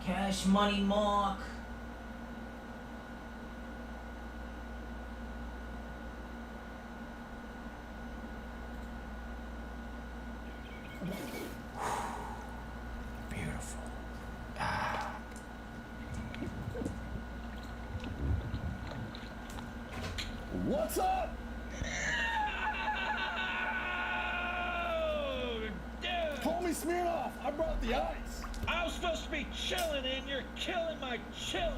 Cash money mark. Beautiful. What's up? Oh, dude! Call me Smirnoff. I brought the ice. I was supposed to be chilling and you're killing my chilling.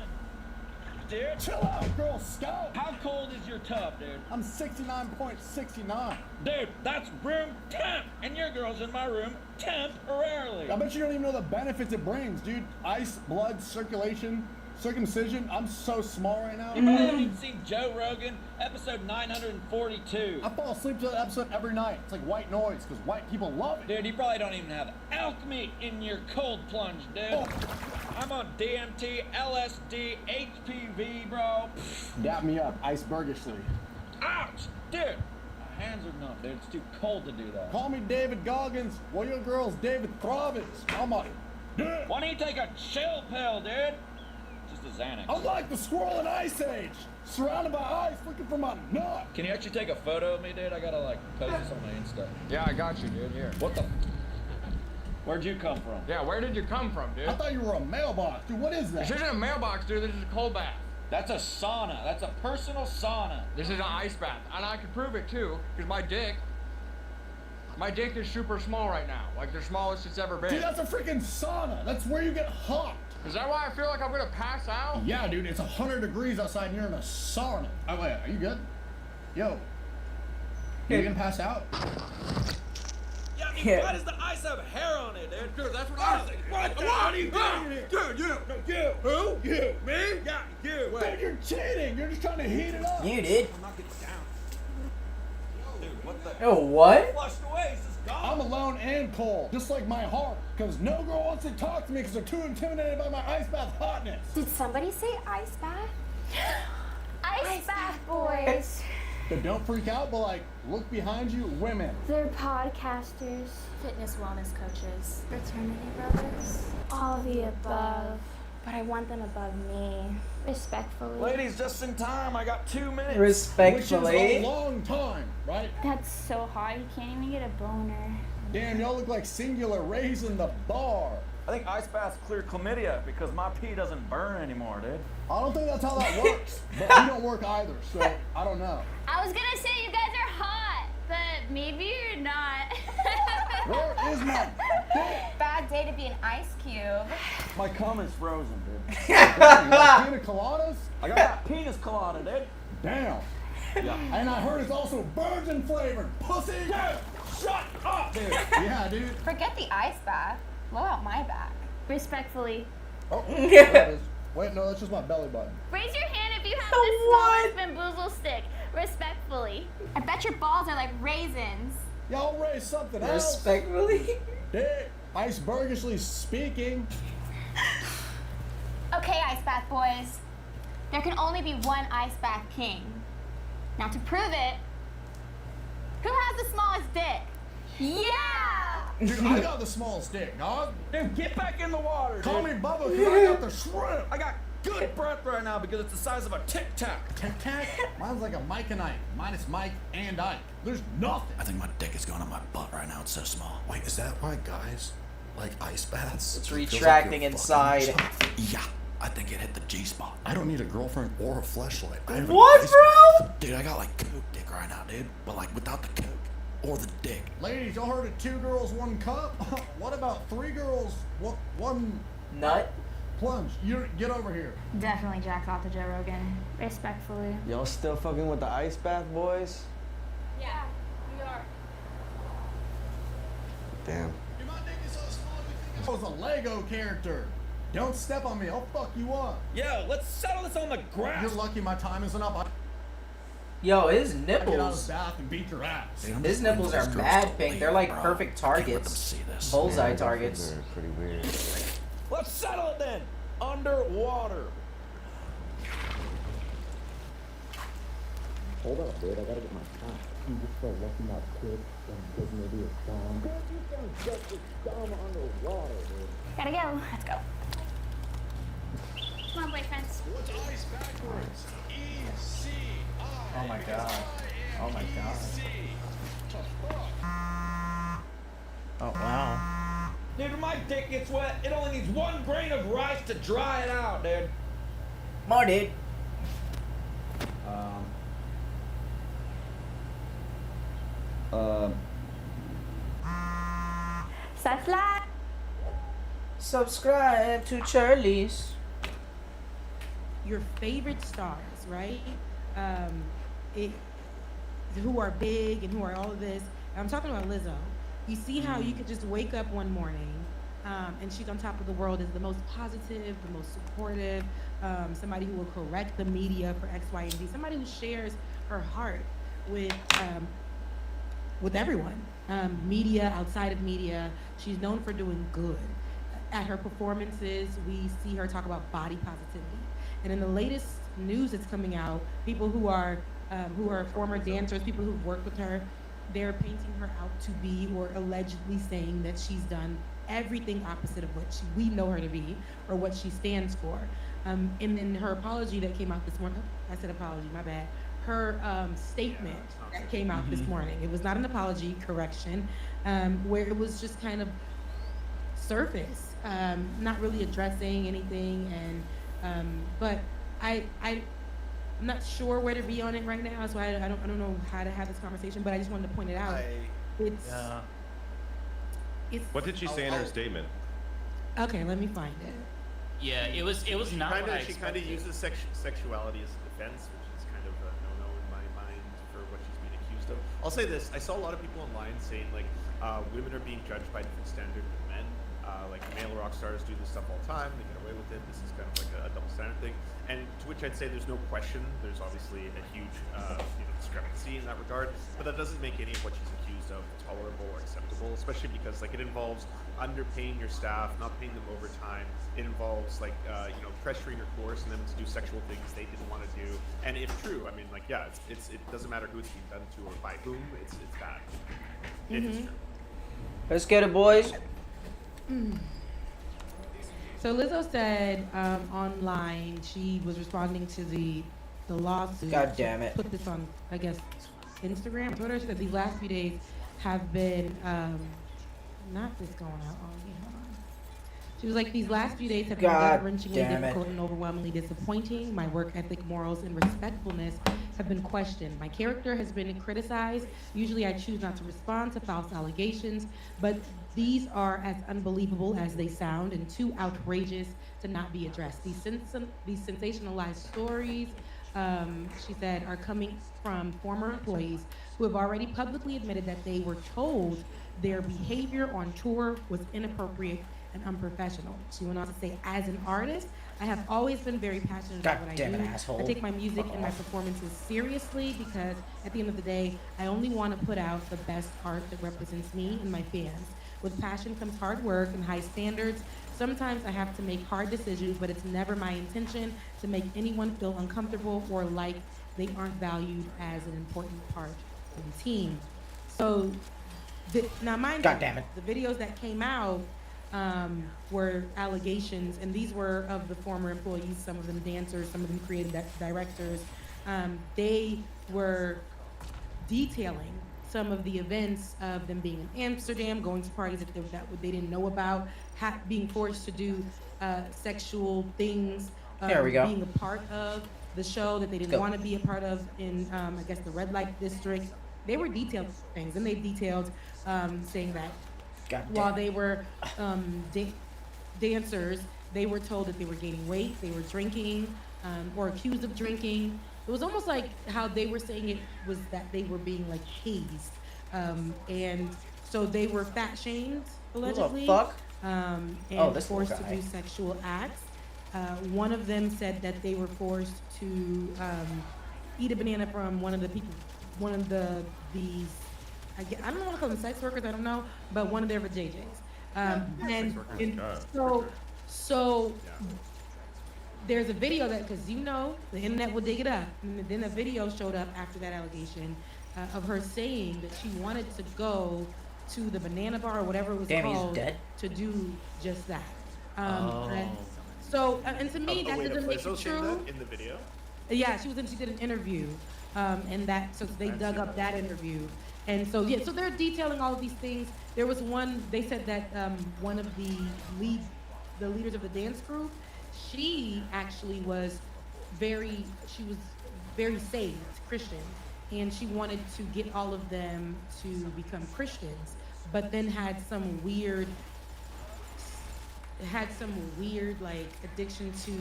Dude, Chill out, Girl Scout. how cold is your tub, dude? I'm 69.69. Dude, that's room temp, and your girl's in my room temporarily. I bet you don't even know the benefits it brings, dude. Ice, blood, circulation, circumcision. I'm so small right now. You probably haven't even seen Joe Rogan, episode 942. I fall asleep to that episode every night. It's like white noise, because white people love it. Dude, you probably don't even have elk meat in your cold plunge, dude. Oh. I'm on DMT, LSD, HPV, bro. Dap me up, icebergishly. Ouch! Dude, my hands are numb, dude. It's too cold to do that. Call me David Goggins. Well, your girl's David Throbbins. I'm like, Why don't you take a chill pill, dude? Just a Xanax. I'm like the squirrel in Ice Age. Surrounded by ice, looking for my nut. Can you actually take a photo of me, dude? I gotta, like, post this on my Insta. Yeah, I got you, dude. Here. What the? Where'd you come from? Yeah, where did you come from, dude? I thought you were a mailbox. Dude, what is This that? isn't a mailbox, dude. This is a cold bath. That's a sauna. That's a personal sauna. This is an ice bath. And I can prove it, too, because my dick is super small right now. Like, the smallest it's ever been. Dude, that's a freaking sauna. That's where you get hot. Is that why I feel like I'm gonna pass out? Yeah, dude, it's 100 degrees outside and you're in a sauna. Oh, wait, are you good? Yo. You gonna pass out? Yeah, I mean, Yeah. why does the ice have hair on it, dude? Dude, that's what I was thinking. What the hell are you doing here? Dude, you. No, you. Who? You. Me? Yeah, you. Dude, you're cheating. You're just trying to heat it up. You did. I'm not getting down. Dude, what the? Oh, what? Flushed away. Is this I'm gone? alone and cold, just like my heart. Because no girl wants to talk to me because they're too intimidated by my ice bath hotness. Did somebody say ice bath? Ice bath boys. But don't freak out, but like, look behind you, women. They're podcasters. Fitness wellness coaches. Fraternity brothers. All the above. But I want them above me. Respectfully. Ladies, just in time. I got 2 minutes. Which is Respectfully. a long time, right? That's so hard. You can't even get a boner. Damn, y'all look like Singular raising the bar. I think ice baths clear chlamydia because my pee doesn't burn anymore, dude. I don't think that's how that works. But we don't work either, so I don't know. I was gonna say you guys are hot, but maybe you're not. Where is my dick? Bad day to be an ice cube. My cum is frozen, dude. Pina coladas? I got that penis colada, dude. Damn. Yeah. And I heard it's also virgin flavored. Pussy! Shut up, dude. Yeah, dude. Forget the ice bath. Blow out my back. Respectfully. Oh, there it is. Wait, no, that's just my belly button. Raise your hand if you have What? the smallest bamboozle stick. Respectfully. I bet your balls are like raisins. Y'all raise something else. Respectfully. Dick. Icebergishly speaking. Okay, ice bath boys. There can only be one ice bath king. Now to prove it, who has the smallest dick? Yeah! Dude, I got the smallest dick, dog. Dude, get back in the water, Call dude. me Bubba because I got the shrimp. I got good breath right now because it's the size of a Tic Tac. Tic Tac? Mine's like a Mike and Ike, minus Mike and Ike. There's nothing. I think my dick is going on my butt right now. It's so small. Wait, is that why guys like ice baths? It's It feels like retracting you're inside. fucking shot. Yeah, I think it hit the G spot. I don't need a girlfriend or a fleshlight. I have an What, ice bro? bath. Dude, I got like Coke dick right now, dude. But like without the Coke or the dick. Ladies, y'all heard of 2 girls, 1 cup? What about 3 girls, 1 Nut. plunge? You get over here. Definitely jacks off to Joe Rogan. Respectfully. Y'all still fucking with the ice bath boys? Yeah, we are. Damn. Dude, my dick is so small you think I was a Lego character. Don't step on me, I'll fuck you up. Yo, let's settle this on the grass. You're lucky my time isn't up. Yo, his I get out of nipples. the bath and beat your ass. Dude, I'm His just nipples waiting are for these girls mad to pink. leave, They're like bro. perfect I can't let them targets. see this. Bullseye targets. They're pretty weird. Let's settle it then. Underwater. Hold up, dude. I gotta get my shot. You just start looking up quick and give maybe a song. Dude, you sound just as dumb underwater, dude. Gotta go. Let's go. Come on, boyfriends. What's ice backwards? E-C-I. Oh my god. Oh my god. Oh wow. Dude, when my dick gets wet, it only needs 1 grain of rice to dry it out, dude. More dude. Subscribe to Charlie's. Your favorite stars, right? Who are big and who are all of this. I'm talking about Lizzo. You see how you could just wake up one morning and she's on top of the world, is the most positive, the most supportive, somebody who will correct the media for X, Y, and Z, somebody who shares her heart with everyone, media, outside of media. She's known for doing good. At her performances, we see her talk about body positivity. And in the latest news that's coming out, people who are former dancers, people who've worked with her, they're painting her out to be, or allegedly saying that she's done everything opposite of what we know her to be, or what she stands for. And in her apology that came out this morning, I said apology, my bad. Her statement that came out this morning, it was not an apology, correction, where it was just kind of surface, not really addressing anything, and but I'm not sure where to be on it right now, so I don't know how to have this conversation, but I just wanted to point it out. What did she say in her statement? Okay, let me find it. Yeah, it was not what I She kind of uses sexuality as a defense, which is kind of a no-no in my mind for what she's being accused of. I'll say this: I saw a lot of people online saying like women are being judged by different standards than men. Like male rock stars do this stuff all the time; they get away with it. This is kind of like a double standard thing. And to which I'd say there's no question. There's obviously a huge discrepancy in that regard, but that doesn't make any of what she's accused of tolerable or acceptable, especially because like it involves underpaying your staff, not paying them overtime. It involves like pressuring or coercing them to do sexual things they didn't want to do. And if true, I mean, like, yeah, it doesn't matter who it's being done to or by whom. It's bad. If it's true. Let's get it, boys. So Lizzo said online, she was responding to the lawsuit. God damn it. Put this on, I guess, Instagram, Twitter. She said these last few days have been, not this going out. Oh, yeah, hold on. She was like, these last few days have been gut-wrenchingly difficult and overwhelmingly disappointing. My work ethic, morals, and respectfulness have been questioned. My character has been criticized. Usually I choose not to respond to false allegations, but these are as unbelievable as they sound and too outrageous to not be addressed. These sensationalized stories, she said, are coming from former employees who have already publicly admitted that they were told their behavior on tour was inappropriate and unprofessional. She went on to say, as an artist, I have always been very passionate about what I do. Asshole. I take my music and my performances seriously because at the end of the day, I only want to put out the best art that represents me and my fans. With passion comes hard work and high standards. Sometimes I have to make hard decisions, but it's never my intention to make anyone feel uncomfortable or like they aren't valued as an important part of the team. So, now mind you, the videos that came out were allegations, and these were of the former employees, some of them dancers, some of them creative directors. They were detailing some of the events of them being in Amsterdam, going to parties that they didn't know about, being forced to do sexual things, being a part of the show that they didn't want to be a part of in, I guess, the red light district. They were detailed things, and they detailed saying that while they were dancers, they were told that they were gaining weight, they were drinking, or accused of drinking. It was almost like how they were saying it was that they were being like hazed, and so they were fat shamed allegedly, and forced to do sexual acts. One of them said that they were forced to eat a banana from one of the I don't want to call them sex workers, I don't know, but one of their JJs. So there's a video that, because the internet will dig it up, and then a video showed up after that allegation of her saying that she wanted to go to the banana bar or whatever it was called to do just that. So, and to me, that wait, doesn't make Lizzo it saying true. that in the video? Yeah, she did an interview, and that so they dug up that interview, and so yeah, so they're detailing all of these things. There was one they said that one of the leaders of the dance group, she actually was very saved Christian, and she wanted to get all of them to become Christians, but then had some weird like addiction to,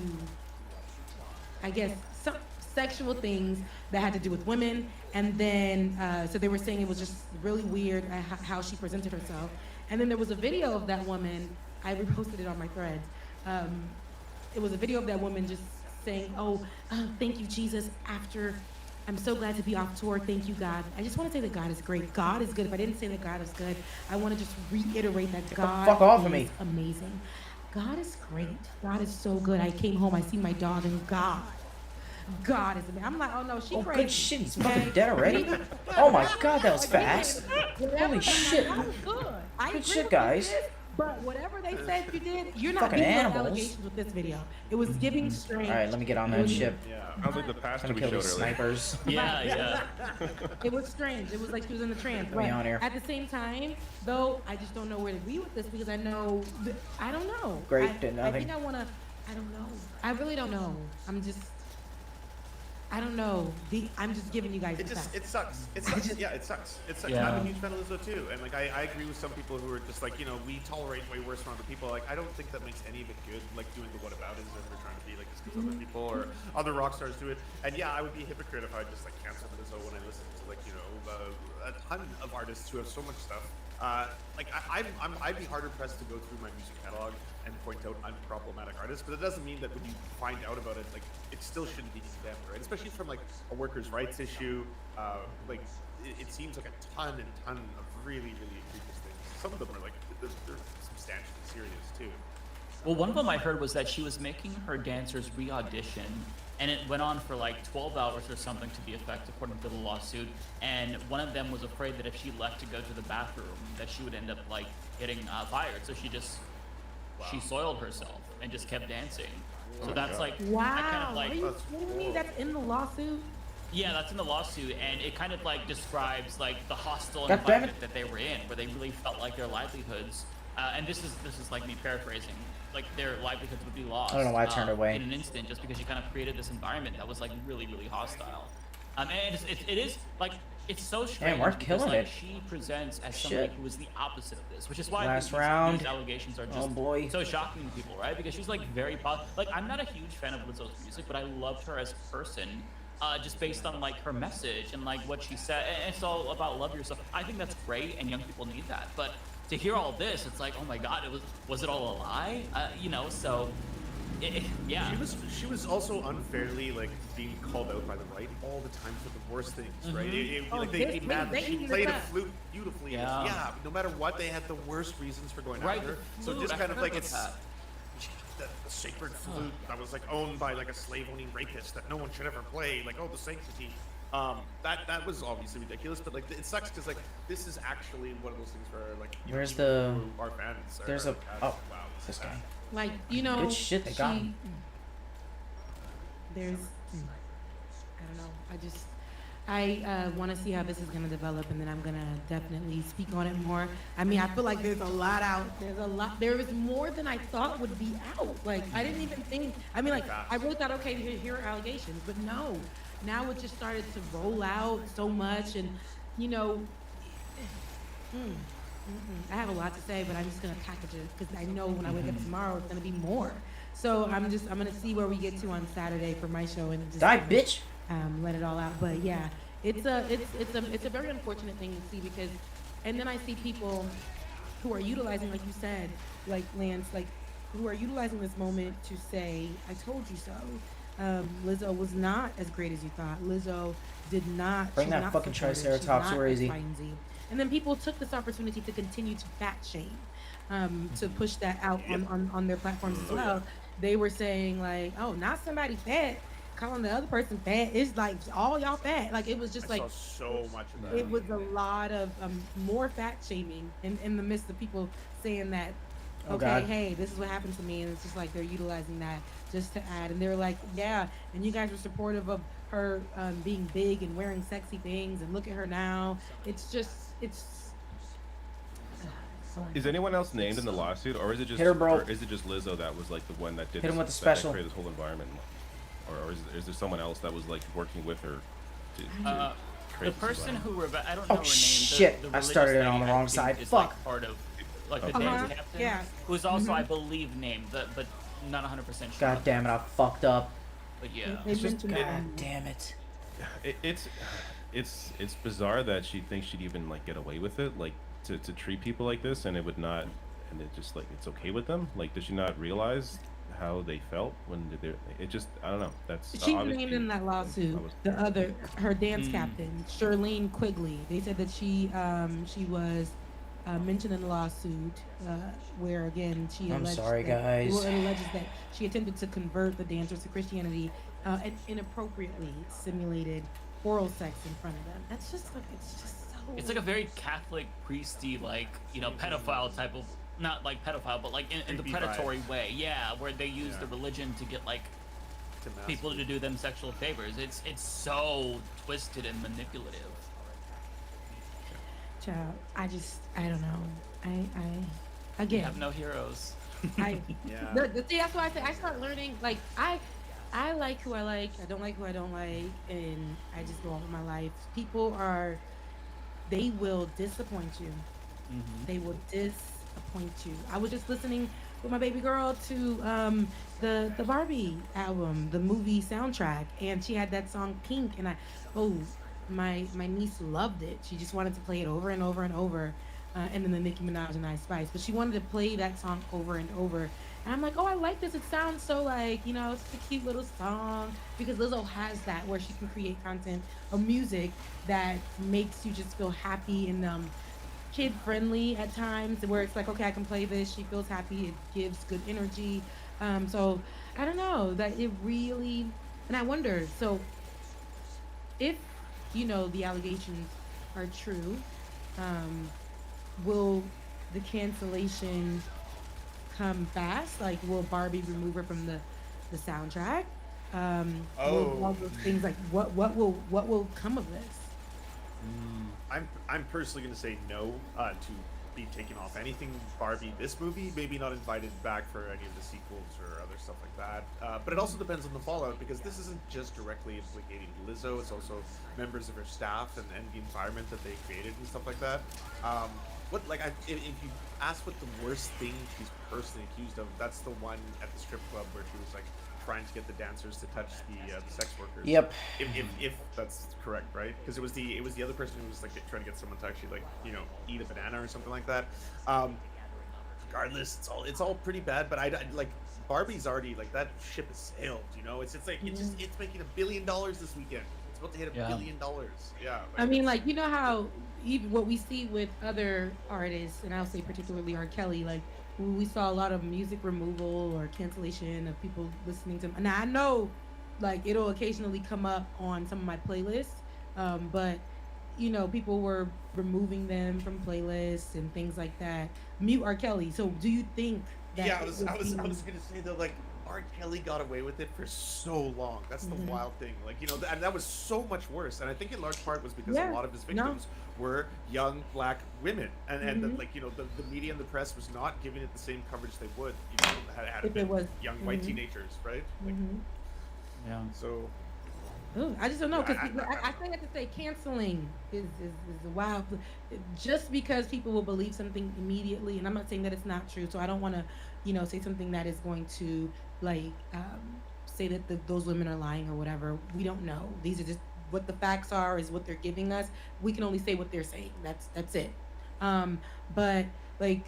I guess, some sexual things that had to do with women. And then, so they were saying it was just really weird how she presented herself. And then there was a video of that woman, I reposted it on my thread. It was a video of that woman just saying, thank you, Jesus, I'm so glad to be off tour. Thank you, God. I just want to say that God is great. God is good. If I didn't say that God is good, I want to just reiterate that God fuck off of is me. amazing. God is great. God is so good. I came home, I see my dog, and God is amazing. I'm like, oh no, she crazy. Good shit, he's fucking dead already. Oh my god, that was fast. Holy shit. That was good. I Good agree shit, with guys. this, but whatever they said you did, you're not Fucking giving those animals. allegations with this video. It was giving strange. Alright, let me get on that ship. Sounds like the pastor Gonna we kill showed these earlier. snipers. Yeah. It was strange. It was like she was in a trance. Let me But on here. at the same time, though, I just don't know where to be with this because I know, I don't know. Great, did I nothing. think I want to, I don't know. I really don't know. I don't know. I'm just giving you guys the facts. It sucks. It sucks. Yeah, it sucks. It sucks. Yeah. I'm a huge fan of Lizzo too, and like I agree with some people who are just like, we tolerate way worse from other people. Like I don't think that makes any of it good. Like doing the whataboutism or trying to be like just because other people or other rock stars do it. And yeah, I would be a hypocrite if I just like canceled Lizzo when I listen to like a ton of artists who have so much stuff. I'd be harder pressed to go through my music catalog and point out unproblematic artists, but it doesn't mean that when you find out about it, like it still shouldn't be condemned, right? Especially from like a workers' rights issue. It seems like a ton of really egregious things. Some of them are like they're substantially serious too. Well, one of them I heard was that she was making her dancers re-audition, and it went on for like 12 hours or something to the effect, according to the lawsuit. And one of them was afraid that if she left to go to the bathroom, that she would end up like getting fired. So she soiled herself and just kept dancing. So that's like, Wow. I kind of like, What do you mean that's in the lawsuit? yeah, that's in the lawsuit, and it kind of like describes like the hostile God damn it. environment that they were in, where they really felt like their livelihoods, and this is like me paraphrasing, like their livelihoods would be lost. I don't know why I turned away. In an instant, just because you kind of created this environment that was like really hostile. And it is like it's so strange. we're because, killing like, it. She presents as somebody Shit. who is the opposite of this, which is why Last these round. allegations are just Oh, boy. so shocking to people, right? Because she's like very like I'm not a huge fan of Lizzo's music, but I loved her as a person. Just based on like her message and like what she said, and it's all about love yourself. I think that's great, and young people need that. But to hear all this, it's like, oh my God, was it all a lie? So yeah. She was also unfairly like being called out by the right all the time for the worst things, right? They'd be mad that she played a flute beautifully. Yeah, no matter what, they had the worst reasons for going after her. So flute, just I kind of forgot like about it's that. the sacred flute that was like owned by like a slave-owning rapist that no one should ever play. Like, oh, the sanctity. That was obviously ridiculous, but like it sucks because like this is actually one of those things where like Where's people the- who are fans. there's are, a- wow, it's this guy. Like, Good shit, they got him. There's, I don't know. I want to see how this is going to develop, and then I'm going to definitely speak on it more. I mean, I feel like there's a lot out. There is more than I thought would be out. Like, I didn't even think, I mean, like, I really thought, okay, here are allegations, but no. Now it just started to roll out so much, and, I have a lot to say, but I'm just gonna package it because I know when I wake up tomorrow it's gonna be more. So I'm gonna see where we get to on Saturday for my show and just Die, bitch. let it all out. But yeah, it's a very unfortunate thing to see because, and then I see people who are utilizing, like you said, like Lance, like who are utilizing this moment to say, "I told you so." Lizzo was not as great as you thought. Lizzo did not Bring she's that not fucking supportive. Triceratops, She's not where is X, he? Y, and Z. And then people took this opportunity to continue to fat shame, to push that out on their platforms as well. They were saying like, "Oh, not somebody fat, calling the other person fat. It's like all y'all fat." Like it was just I like saw so much of that. it was a lot of more fat shaming in the midst of people saying that Oh, okay, God. hey, this is what happened to me, and it's just like they're utilizing that just to add, and they're like, yeah, and you guys were supportive of her being big and wearing sexy things, and look at her now. It's just, it's. Is anyone else named in the lawsuit, or is it just Hit her, bro. or is it just Lizzo that was like the one that did Hit him with the that special. created this whole environment, or is there someone else that was like working with her to The create this person environment? who I don't know Oh her name. shit! The I religious started it lady, on the I wrong think, side. is, Fuck. Like, part of like the Okay. dance captain, Yeah. who's also I believe named, but not 100% sure. God damn it! I fucked up. But yeah. They mentioned God that. damn it. It's bizarre that she thinks she'd even like get away with it, like to treat people like this, and it would not, and it just like it's okay with them. Like, does she not realize how they felt when they? It just, I don't know. That's She obviously- named in that lawsuit her dance captain, Shirlene Quigley. They said that she was mentioned in the lawsuit where again she I'm alleged sorry, that, guys. well, it alleges that she attempted to convert the dancers to Christianity and inappropriately simulated oral sex in front of them. That's just like it's just so. It's like a very Catholic priesty, like, you know, pedophile type of, not like pedophile, but like in the Creepy predatory vibe. way. Yeah, where they use the religion to get like To mask people it. to do them sexual favors. It's so twisted and manipulative. Child, I don't know. I We again. have no heroes. I Yeah. see that's why I say I start learning like I like who I like, I don't like who I don't like, and I just go on with my life. People they will disappoint you. They will disappoint you. I was just listening with my baby girl to the Barbie album, the movie soundtrack, and she had that song Pink, and my niece loved it. She just wanted to play it over and over and over. And then the Nicki Minaj and Ice Spice. But she wanted to play that song over and over. And I'm like, oh, I like this. It sounds so like, you know, it's a cute little song. Because Lizzo has that where she can create content or music that makes you just feel happy and kid friendly at times. Where it's like, okay, I can play this. She feels happy. It gives good energy. So I don't know that it really, and I wonder, so if, you know, the allegations are true, will the cancellation come fast? Like, will Barbie remove her from the soundtrack? Will all those things, like, what will come of this? I'm personally going to say no to be taken off anything Barbie this movie. Maybe not invited back for any of the sequels or other stuff like that. But it also depends on the fallout, because this isn't just directly implicating Lizzo. It's also members of her staff and the environment that they created and stuff like that. If you ask what the worst thing she's personally accused of, that's the one at the strip club where she was like trying to get the dancers to touch the sex workers. Yep. If that's correct, right? Because it was the other person who was like trying to get someone to actually, like, you know, eat a banana or something like that. Regardless, it's all pretty bad. But I like Barbie's already, like, that ship has sailed. You know, it's like it's making $1 billion this weekend. It's about to hit $1 billion. Yeah. I mean, like, you know how even what we see with other artists, and I'll say particularly R. Kelly, like we saw a lot of music removal or cancellation of people listening to him. And I know, like, it'll occasionally come up on some of my playlists, but you know, people were removing them from playlists and things like that. Mute R. Kelly. So, do you think that? Yeah, I was gonna say that, like, R. Kelly got away with it for so long. That's the wild thing. Like, you know, and that was so much worse. And I think in large part was because a lot of his victims were young black women, and like, you know, the media and the press was not giving it the same coverage they would, you know, had it been young white teenagers, right? Like, yeah. So. Ooh, I just don't know, because I say that to say canceling is a wild, just because people will believe something immediately, and I'm not saying that it's not true, so I don't want to, you know, say something that is going to, like, say that those women are lying or whatever. We don't know. These are just what the facts are, is what they're giving us. We can only say what they're saying. That's it. But, like,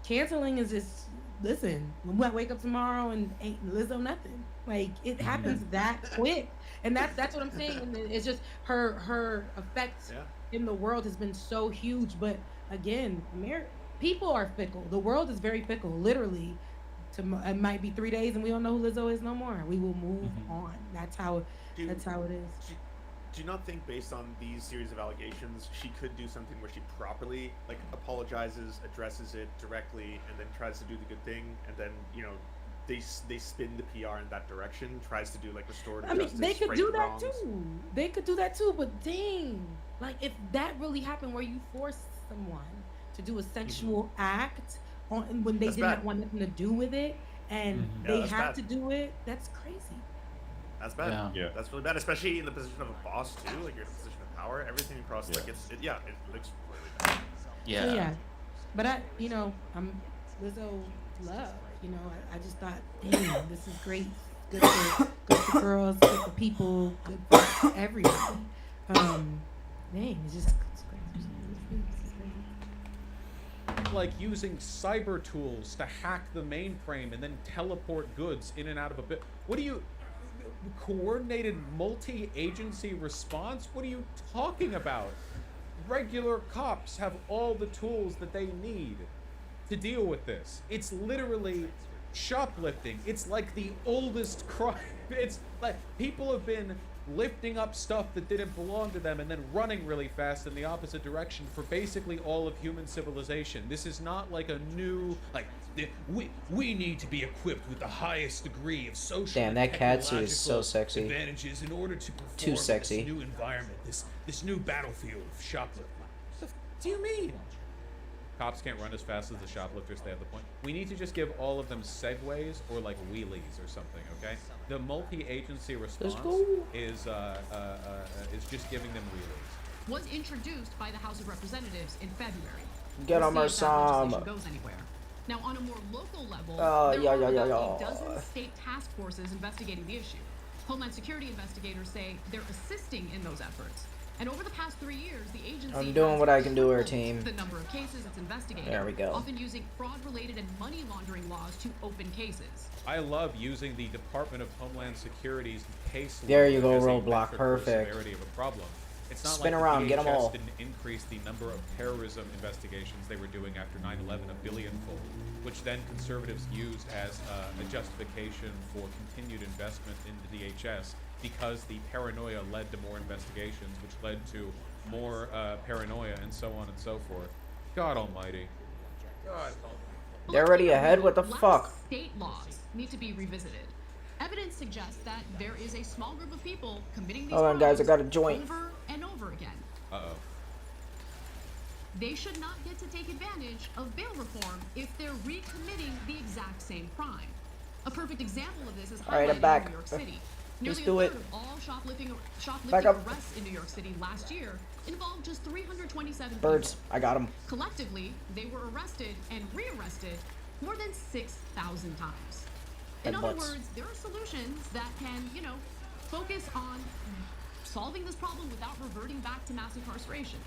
canceling is just, listen, we might wake up tomorrow and ain't Lizzo nothing. Like, it happens that quick. And that's what I'm saying. And it's just her effect in the world has been so huge. But again, people are fickle. The world is very fickle. Literally, it might be 3 days and we don't know who Lizzo is no more. We will move on. That's how it is. do you not think, based on these series of allegations, she could do something where she properly, like, apologizes, addresses it directly, and then tries to do the good thing, and then, you know, they spin the PR in that direction, tries to do, like, restorative justice, they could right do the that wrongs. too. They could do that too, but dang, like if that really happened where you force someone to do a sexual act on when they That's did bad. not want nothing to do with it, and Yeah, they that's had bad. to do it, that's crazy. That's bad. Yeah. That's really bad, especially in the position of a boss too. Like you're in a position of power. Everything across, like it looks really bad. Yeah. So, yeah. But I'm Lizzo love. I just thought, damn, this is great. Good for girls, good for people, good for everybody. Dang, it's just it's great. It's great. Like using cyber tools to hack the mainframe and then teleport goods in and out of a bit. What do you coordinated multi-agency response? What are you talking about? Regular cops have all the tools that they need to deal with this. It's literally shoplifting. It's like the oldest crime. It's like people have been lifting up stuff that didn't belong to them and then running really fast in the opposite direction for basically all of human civilization. This is not like a new, like, we need to be equipped with the highest degree of social Damn, and that catsuit is so technological sexy. advantages in order to perform Too sexy. in this new environment, this new battlefield of shoplifting. What do you mean? Cops can't run as fast as the shoplifters. They have the point. We need to just give all of them segways or like wheelies or something, okay? The multi-agency response is just giving them wheelies. Was introduced by the House of Representatives in February. Get We'll on see our if that legislation Sam. goes anywhere. Now, on a more local level, Yeah. there are about a dozen state task forces investigating the issue. Homeland Security investigators say they're assisting in those efforts. And over the past 3 years, the agency I'm doing has what I can do, our tripled team. the number of cases it's investigating. There we go. Often using fraud-related and money laundering laws to open cases. I love using the Department of Homeland Security's case. There you go, as a Roadblock. metric for Perfect. severity of a problem. It's not Spin like around, the get 'em DHS all. didn't increase the number of terrorism investigations they were doing after 9/11 a billionfold, which then conservatives used as a justification for continued investment in the DHS because the paranoia led to more investigations, which led to more paranoia and so on and so forth. God almighty. God. They're already ahead? What the fuck? State laws need to be revisited. Evidence suggests that there is a small group of people committing these Hold on, guys, I got a crimes joint. over and over again. Uh-oh. They should not get to take advantage of bail reform if they're recommitting the exact same crime. A perfect example of this is All right, I'm highlighted back. in New York City. Let's Nearly do a it. third of all shoplifting Back up. arrests in New York City last year involved just 327 Birds. people. I got them. Collectively, they were arrested and rearrested more than 6,000 times. In other Headbutts. words, there are solutions that can, focus on solving this problem without reverting back to mass incarceration.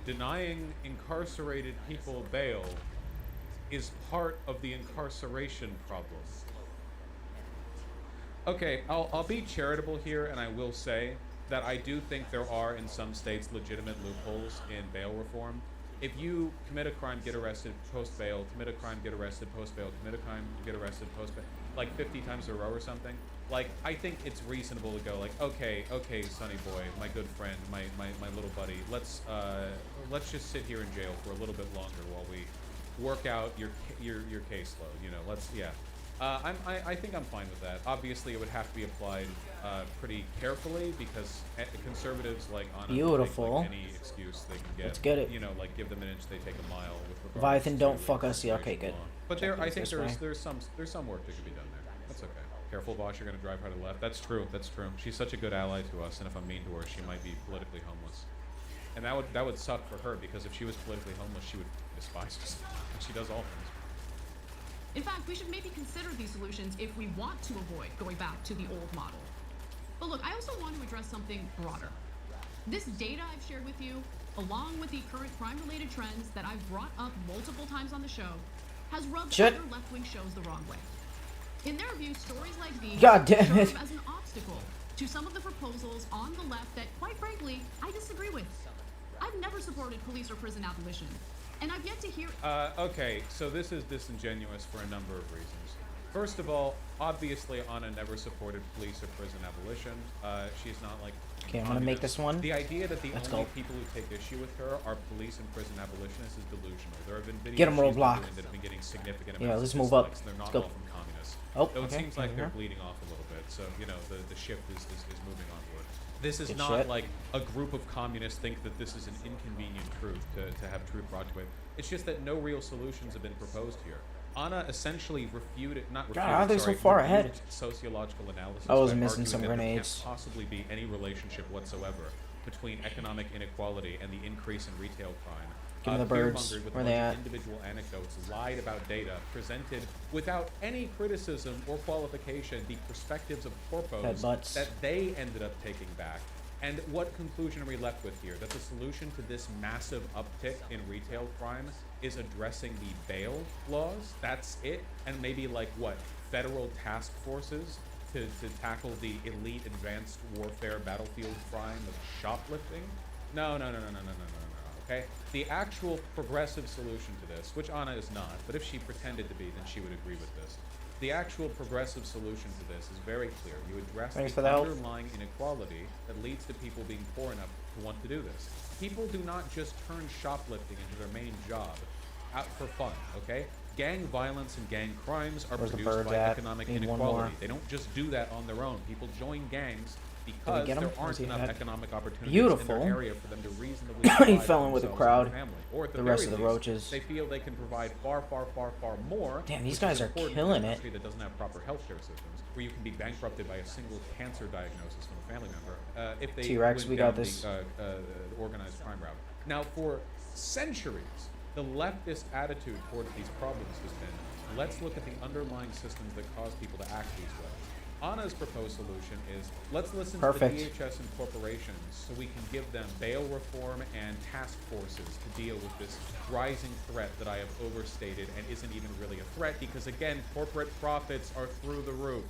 Denying incarcerated people bail is part of the incarceration problem. Okay, I'll be charitable here, and I will say that I do think there are in some states legitimate loopholes in bail reform. If you commit a crime, get arrested, post bail, commit a crime, get arrested, post bail, commit a crime, get arrested, post bail, like 50 times in a row or something, like I think it's reasonable to go like, okay, Sonny boy, my good friend, my little buddy, let's just sit here in jail for a little bit longer while we work out your caseload. I think I'm fine with that. Obviously, it would have to be applied pretty carefully because conservatives Beautiful. like any excuse they can get. Let's get it. Like give them an inch, they take a mile. With Leviathan, regards don't to fuck us. Yeah, okay, incarceration good. law. But Check I this think way. there's some work that could be done there. That's okay. Careful, boss. You're gonna drive her to the left. That's true. That's true. She's such a good ally to us, and if I'm mean to her, she might be politically homeless. And that would suck for her because if she was politically homeless, she would despise us. And she does all things. In fact, we should maybe consider these solutions if we want to avoid going back to the old model. But look, I also want to address something broader. This data I've shared with you, along with the current crime-related trends that I've brought up multiple times on the show, has rubbed other left-wing shows the wrong way. In their view, stories like these God damn it. serve as an obstacle to some of the proposals on the left that, quite frankly, I disagree with. I've never supported police or prison abolition, and I've yet to hear... Okay, so this is disingenuous for a number of reasons. First of all, obviously Anna never supported police or prison abolition. She's not like. Okay, I'm gonna make this one. The idea that the Let's only go. people who take issue with her are police and prison abolitionists is delusional. There have been videos Get 'em, she's been Roadblock. doing that have been getting significant Yeah, amounts let's of move up. dislikes, and they're Let's not go. all from communists. Oh, Though it okay, seems like here. they're bleeding off a little bit, so you know the shift is moving onward. This is Good not shit. like a group of communists think that this is an inconvenient truth to have truth brought to it. It's just that no real solutions have been proposed here. Anna essentially refuted, not refuted, God, how are they so sorry, far refuted ahead? sociological analysis. I was by missing arguing some that there grenades. can't possibly be any relationship whatsoever between economic inequality and the increase in retail crime. Give me the birds. Fear-mongered with Where a they bunch at? of individual anecdotes, lied about data, presented without any criticism or qualification the perspectives of corpos Headbutts. that they ended up taking back. And what conclusion are we left with here? That the solution to this massive uptick in retail crime is addressing the bail laws? That's it? And maybe like what? Federal task forces to tackle the elite advanced warfare battlefield crime of shoplifting? No. Okay? The actual progressive solution to this, which Anna is not, but if she pretended to be, then she would agree with this. The actual progressive solution to this is very clear. You address Thanks for the the help. underlying inequality that leads to people being poor enough to want to do this. People do not just turn shoplifting into their main job out for fun, okay? Gang violence and gang crimes are Where's the produced birds by at? economic Need one inequality. more. They don't just do that on their own. People join gangs because get him? there Where's aren't he enough at? economic opportunities Beautiful. in their area for them to reasonably He provide fell for in with the themselves and crowd. their family. Or at The rest very of the least, roaches. They feel they can provide far more. Damn, these which guys is are important killing in a it. country that doesn't have proper healthcare systems, where you can be bankrupted by a single cancer diagnosis from a family member if they T-Rex, went we got down this. the organized crime route. Now, for centuries, the leftist attitude towards these problems has been, let's look at the underlying systems that cause people to act these ways. Anna's proposed solution is, let's listen Perfect. to the DHS and corporations so we can give them bail reform and task forces to deal with this rising threat that I have overstated and isn't even really a threat because, again, corporate profits are through the roof.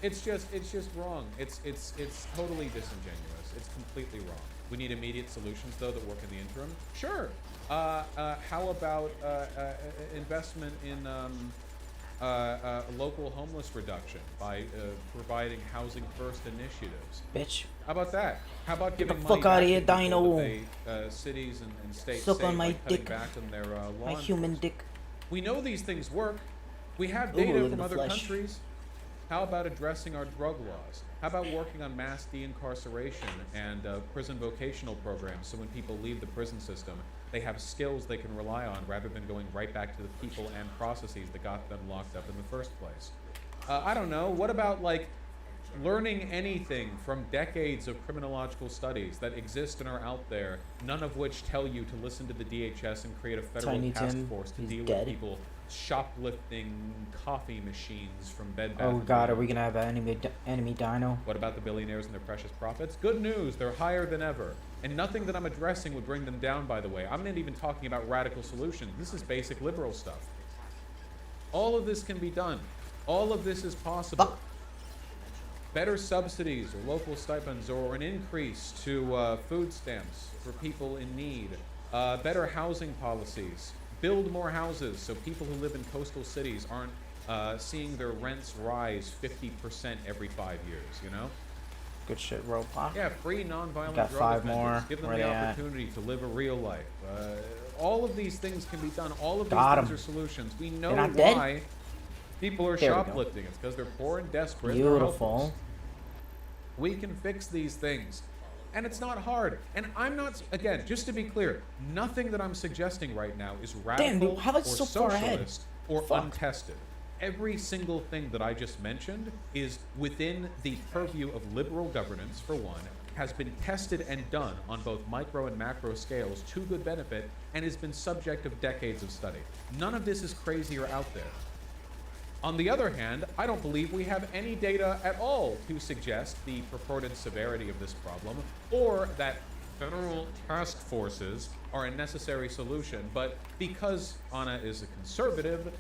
It's just wrong. It's totally disingenuous. It's completely wrong. We need immediate solutions, though, that work in the interim. Sure. How about investment in local homeless reduction by providing housing first initiatives? Bitch. How about that? How about Get the giving fuck money outta back here, to people Dino. that cities and states Suck save on my by cutting dick. back on their law My human dick. We know these things work. We have Ooh, data look at from the other flesh. countries. How about addressing our drug laws? How about working on mass de-incarceration and prison vocational programs so when people leave the prison system, they have skills they can rely on rather than going right back to the people and processes that got them locked up in the first place? I don't know. What about, like, learning anything from decades of criminological studies that exist and are out there, none of which tell you to listen to the DHS and create a federal Tiny task Tim, force to he's deal dead. with people shoplifting coffee machines from Bed Bath Oh & god, are Beyond? we gonna have an enemy dino? What about the billionaires and their precious profits? Good news, they're higher than ever. And nothing that I'm addressing would bring them down, by the way. I'm not even talking about radical solutions. This is basic liberal stuff. All of this can be done. All of this is possible. Better subsidies or local stipends or an increase to food stamps for people in need. Better housing policies. Build more houses so people who live in coastal cities aren't seeing their rents rise 50% every 5 years, you know? Good shit, Robot. Yeah, free non-violent Got drug 5 offenders. more. Give them Where the they at? opportunity to live a real life. All of these things can be done. All of these Got things 'em. are solutions. We They're know not dead? why people are There we go. shoplifting. It's because they're poor and desperate. and they're Beautiful. helpless. We can fix these things. And it's not hard. And I'm not, again, just to be clear, nothing that I'm suggesting right now is radical dude, how or is it so far ahead? socialist or Fuck. untested. Every single thing that I just mentioned is within the purview of liberal governance, for one, has been tested and done on both micro and macro scales to good benefit, and has been subject of decades of study. None of this is crazy or out there. On the other hand, I don't believe we have any data at all to suggest the purported severity of this problem, or that federal task forces are a necessary solution. But because Anna is a conservative,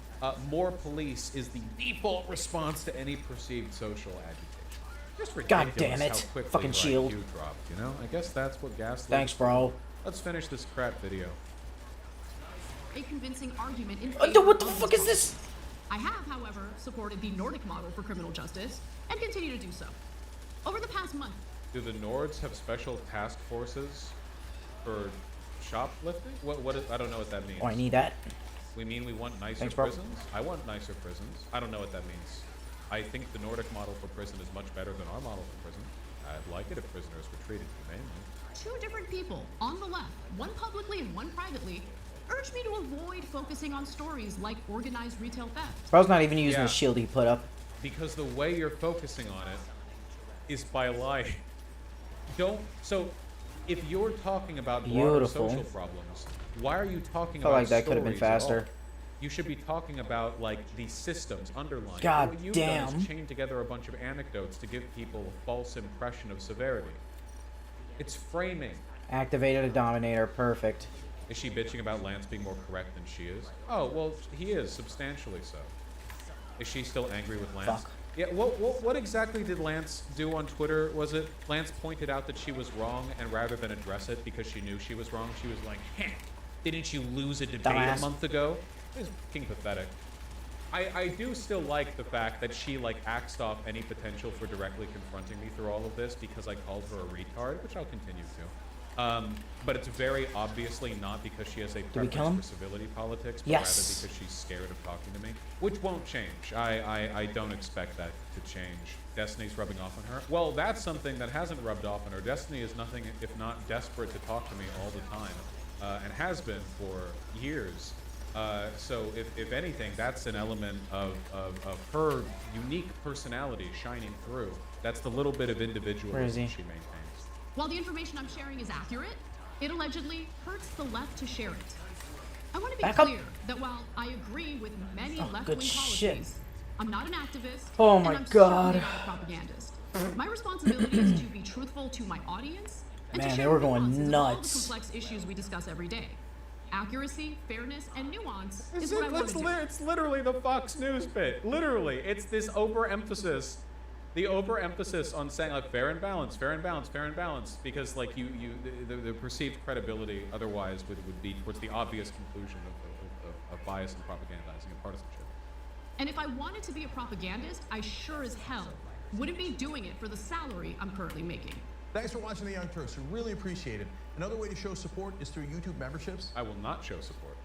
more police is the default response to any perceived social agitation. Just God ridiculous damn it. how quickly Fucking her shield. IQ dropped, you know? I guess that's what gaslighting. Thanks, bro. Let's finish this crap video. A convincing argument in Dude, what the fuck is this? I have, however, supported the Nordic model for criminal justice and continue to do so. Over the past month, Do the Nords have special task forces for shoplifting? I don't know what that means. Oh, I need that. We mean we want nicer Thanks, bro. prisons? I want nicer prisons. I don't know what that means. I think the Nordic model for prison is much better than our model for prison. I'd like it if prisoners were treated humanely. two different people on the left, one publicly and one privately, urged me to avoid focusing on stories like organized retail theft. Bro's not even using Yeah. the shield he put up. Because the way you're focusing on it is by lying. So if you're talking about broader Beautiful. social problems, why are you talking Felt about like that could have been stories at all? faster. You should be talking about like the systems underlying. God What you've damn. done is chain together a bunch of anecdotes to give people a false impression of severity. It's framing. Activated a Dominator. Perfect. Is she bitching about Lance being more correct than she is? Oh, well, he is, substantially so. Is she still angry with Lance? Fuck. Yeah, what exactly did Lance do on Twitter? Was it Lance pointed out that she was wrong, and rather than address it because she knew she was wrong, she was like, "Heh, didn't you lose a debate Dumbass. a month ago?" It was fucking pathetic. I do still like the fact that she like axed off any potential for directly confronting me through all of this because I called her a retard, which I'll continue to. But it's very obviously not because she has a we kill him? preference for civility politics, but Yes. rather because she's scared of talking to me, which won't change. I don't expect that to change. Destiny's rubbing off on her. Well, that's something that hasn't rubbed off on her. Destiny is nothing if not desperate to talk to me all the time, and has been for years. So if anything, that's an element of her unique personality shining through. That's the little bit of Where is individualism he? she maintains. While the information I'm sharing is accurate, it allegedly hurts the left to share it. I want to be Back up. clear that while I agree with many Oh, left-wing good shit. policies, I'm not an activist, Oh and my I'm God. certainly not a propagandist. My responsibility is to be truthful to my audience and Man, to they share were going nuances of all the nuts. complex issues we discuss every day. Accuracy, fairness, and nuance is what I want to do. It's literally the Fox News bit. Literally, it's this overemphasis, the overemphasis on saying like fair and balanced, fair and balanced, fair and balanced, because like the perceived credibility otherwise would be towards the obvious conclusion of bias and propagandizing and partisanship. And if I wanted to be a propagandist, I sure as hell wouldn't be doing it for the salary I'm currently making. Thanks for watching The Young Turks. We really appreciate it. Another way to show support is through YouTube memberships. I will not show support.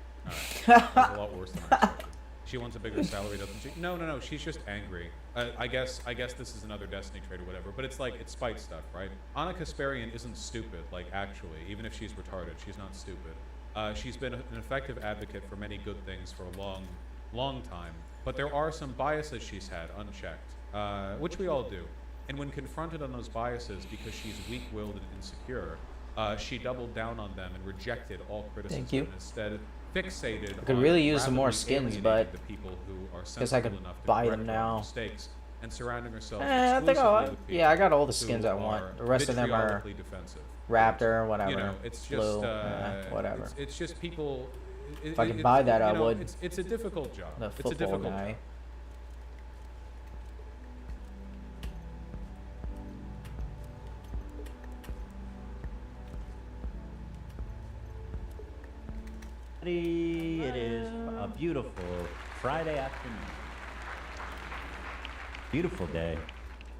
That's a lot worse than I expected. She wants a bigger salary, doesn't she? No. She's just angry. I guess this is another Destiny trait or whatever. But it's like it's spite stuff, right? Anna Kasparian isn't stupid. Like actually, even if she's retarded, she's not stupid. She's been an effective advocate for many good things for a long time. But there are some biases she's had unchecked, which we all do. And when confronted on those biases because she's weak-willed and insecure, she doubled down on them and rejected all criticism. Thank you. And instead fixated I could on really use some more rapidly skins, alienating but the people who are guess I could sensible enough to buy correct them her now. mistakes and surrounding herself I think exclusively with yeah, I got all the people skins who I want. are The rest of them are vitriolically defensive. Raptor, whatever. You know, it's just Blue, whatever. It's just people. If I could buy that, I would. It's a difficult job. The It's a football difficult guy. job. It is a beautiful Friday afternoon. Beautiful day.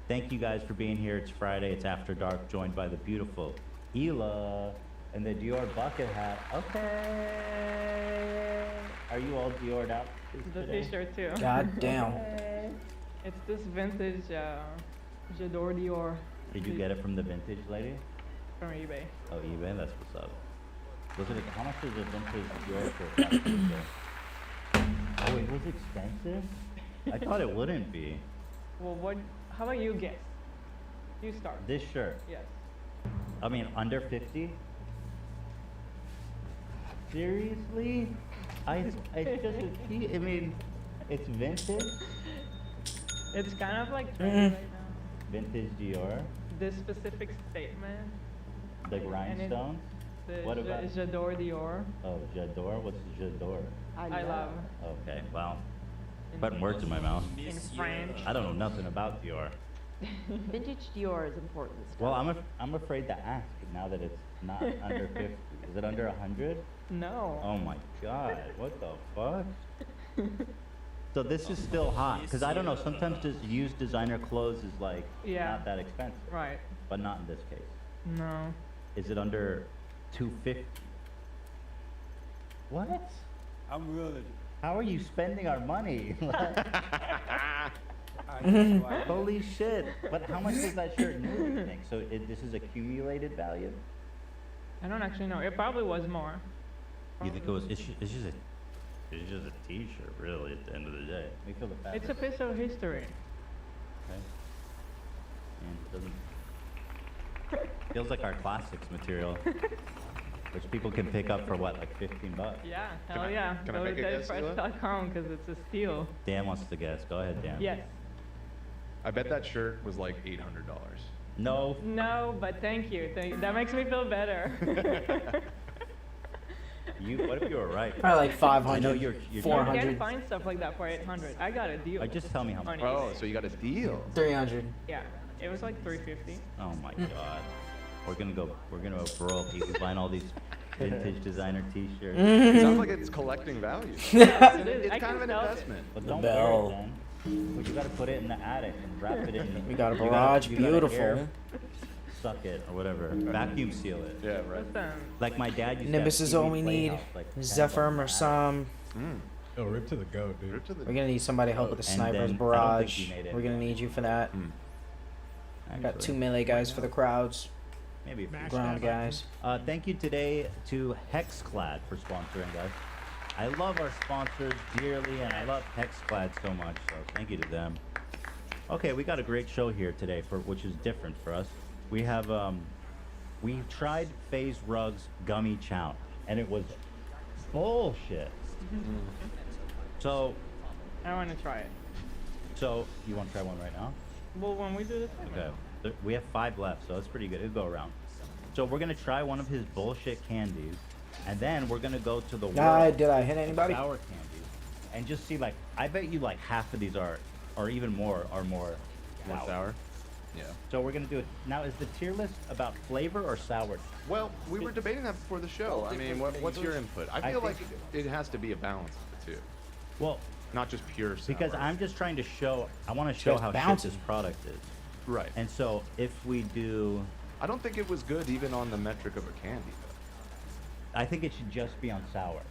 Thank you guys for being here. It's Friday. It's after dark. Joined by the beautiful Hila and the Dior bucket hat. Okay. Are you all Diored out? The today? t-shirt too. God damn. It's this vintage J'adore Dior. Did you get it from the vintage lady? From eBay. Oh, eBay. That's what's up. Was it? How much is a vintage Dior shirt? Oh, it was expensive. I thought it wouldn't be. Well, what? How about you guess? You start. This shirt. Yes. I mean, under 50? Seriously? It's just a tea. I mean, it's vintage. It's kind of like trendy right now. Vintage Dior. This specific statement. The and rhinestones. The What about? J'adore Dior. Oh, J'adore. What's J'adore? I love. Okay, wow. Putting words in my mouth. In French. I don't know nothing about Dior. Vintage Dior is important stuff. Well, I'm afraid to ask now that it's not under 50. Is it under 100? No. Oh my God! What the fuck? So this is still hot, because I don't know, sometimes just used designer clothes is like not that expensive. Right. But not in this case. No. Is it under $250? What? I'm really. How are you spending our money? Holy shit. But how much was that shirt new, you think? So this is accumulated value? I don't actually know. It probably was more. You think it was, it's just a t-shirt, really, at the end of the day. We feel the fabric. It's a piece of history. Okay. And it doesn't... Feels like our classics material. Which people can pick up for what, like $15? Yeah, hell yeah. Can I Go make to a guess, Hila? deadpress.com because it's a steal. Dan wants to guess. Go ahead, Dan. Yes. I bet that shirt was like $800. No. No, but thank you. That makes me feel better. What if you were right? Probably like 500, I know you're 400. You can't find stuff like that for 800. I got a deal. Just tell me how much. Oh, so you got a deal. 300. Yeah, it was like 350. Oh my god. We're gonna go broke. He's buying all these vintage designer t-shirts. It sounds like it's collecting value. It's kind of an investment. But The don't bell. wear it then. But you gotta put it in the attic and wrap it in. We got a you gotta- barrage, you gotta beautiful. air suck it or whatever. Vacuum seal it. Yeah, right. Like my dad used Nimbus to have is a all TV we need. playhouse, like 10 Zephyr bucks or some. Oh, rip to the goat, dude. We're gonna need somebody to help with the And sniper's then I don't think barrage. he made it. We're gonna need you for that. I got Actually. 2 melee guys for the crowds. Maybe a few. Ground guys. Thank you today to Hexclad for sponsoring us. I love our sponsors dearly, and I love Hexclad so much, so thank you to them. Okay, we got a great show here today, which is different for us. We have, we tried FaZe Rug's Gummy Challenge, and it was bullshit. So, I want to try it. so you want to try one right now? Well, when we do this. Okay. We have 5 left, so that's pretty good. It'll go around. So we're gonna try one of his bullshit candies, and then we're gonna go to the world Did I hit anybody? sour candies, and just see, like, I bet you like half of these are, or even more, are more sour. Yeah. So we're gonna do it now. Is the tier list about flavor or sour? Well, we were debating that before the show. I mean, what's your input? I feel like it has to be a balance of the two. Well, not just pure sour. because I'm just trying to show. I want to show Just how bouncy. shit this product is. Right. And so if we do, I don't think it was good even on the metric of a candy, though. I think it should just be on sour.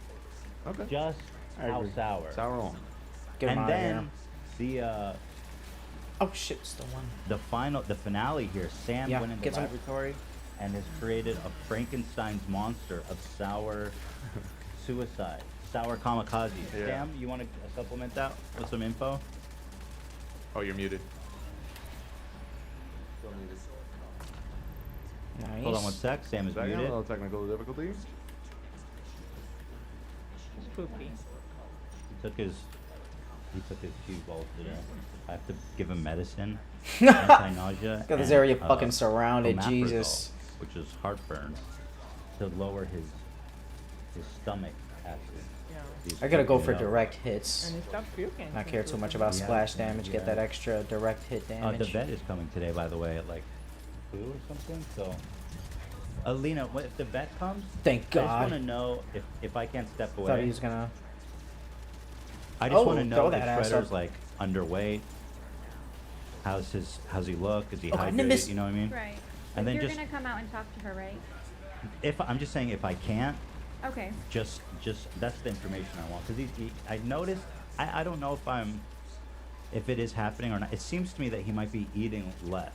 Okay. Just how sour. Sour on. Get 'em And outta then the Oh shit, still one. the finale here. Sam Yeah, went in the get some- laboratory and has created a Frankenstein's monster of sour suicide, sour kamikaze. Yeah. Sam, you want to supplement that with some info? Oh, you're muted. Nice. Hold on one sec. Sam is Second, a muted. little technical difficulties. Spooky. He took his cheese balls today. I have to give him medicine, anti-nausea. Got this and, area fucking surrounded, omeprazole, Jesus. which is heartburn, to lower his stomach acid. These I gotta go freaking for out. direct hits. And he stopped puking. Not care too much about Yeah, splash damage. Get yeah. that extra direct hit The damage. vet is coming today, by the way, at like 2 or something. So, Alina, if the vet comes, Thank I just God. want to know if I can't step away. Thought he was gonna. I just Oh, want to know throw if that ass Shredder's up. like underweight. How's he look? Is he Oh, God, hydrated? Nimbus. You know what I mean? Right. And then You're just gonna come out and talk to her, right? if I'm just saying if I can't, Okay. just that's the information I want because I noticed I don't know if it is happening or not. It seems to me that he might be eating less.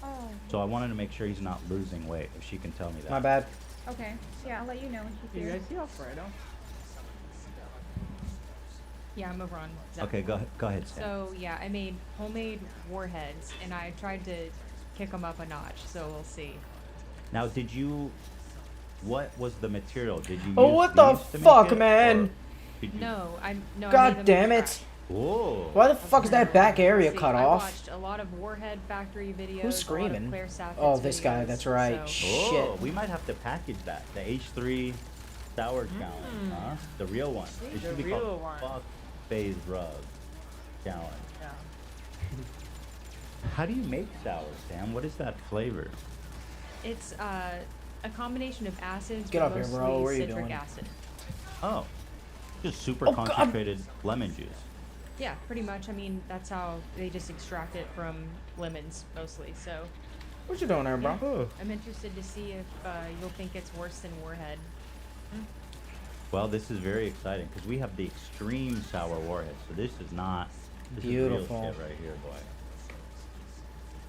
Oh. So I wanted to make sure he's not losing weight. If she can tell me that. My bad. Okay. Yeah, I'll let you know when she's Do you here. guys see Alfredo? Yeah, I'm over on Zephyr. Okay, go ahead, Sam. So yeah, I made homemade warheads, and I tried to kick them up a notch. So we'll see. Now, what was the material? Did you? Oh, use what the these to make fuck, it, man? or did you- No, I God made them damn from it. scratch. Whoa. Why the fuck is that back area See, cut I off? watched a lot of Warhead Factory videos. Who's A lot screaming? of Claire Saffit's Oh, this guy. videos, That's right. so- Shit. Oh, we might have to package that. The H3 sour challenge, huh? The real one. It should The be real called one. Fuck FaZe Rug Challenge. Yeah. How do you make sour, Sam? What is that flavor? It's a combination of acids, Get but up here, mostly bro. What are you citric doing? acid. Oh, just super Oh, God. concentrated lemon juice. Yeah, pretty much. I mean, that's how they just extract it from lemons mostly. So. What you doing there, bro? Yeah, I'm interested to see if you'll think it's worse than Warhead. Well, this is very exciting because we have the extreme sour warhead. So this is not this Beautiful. is real shit right here, boy.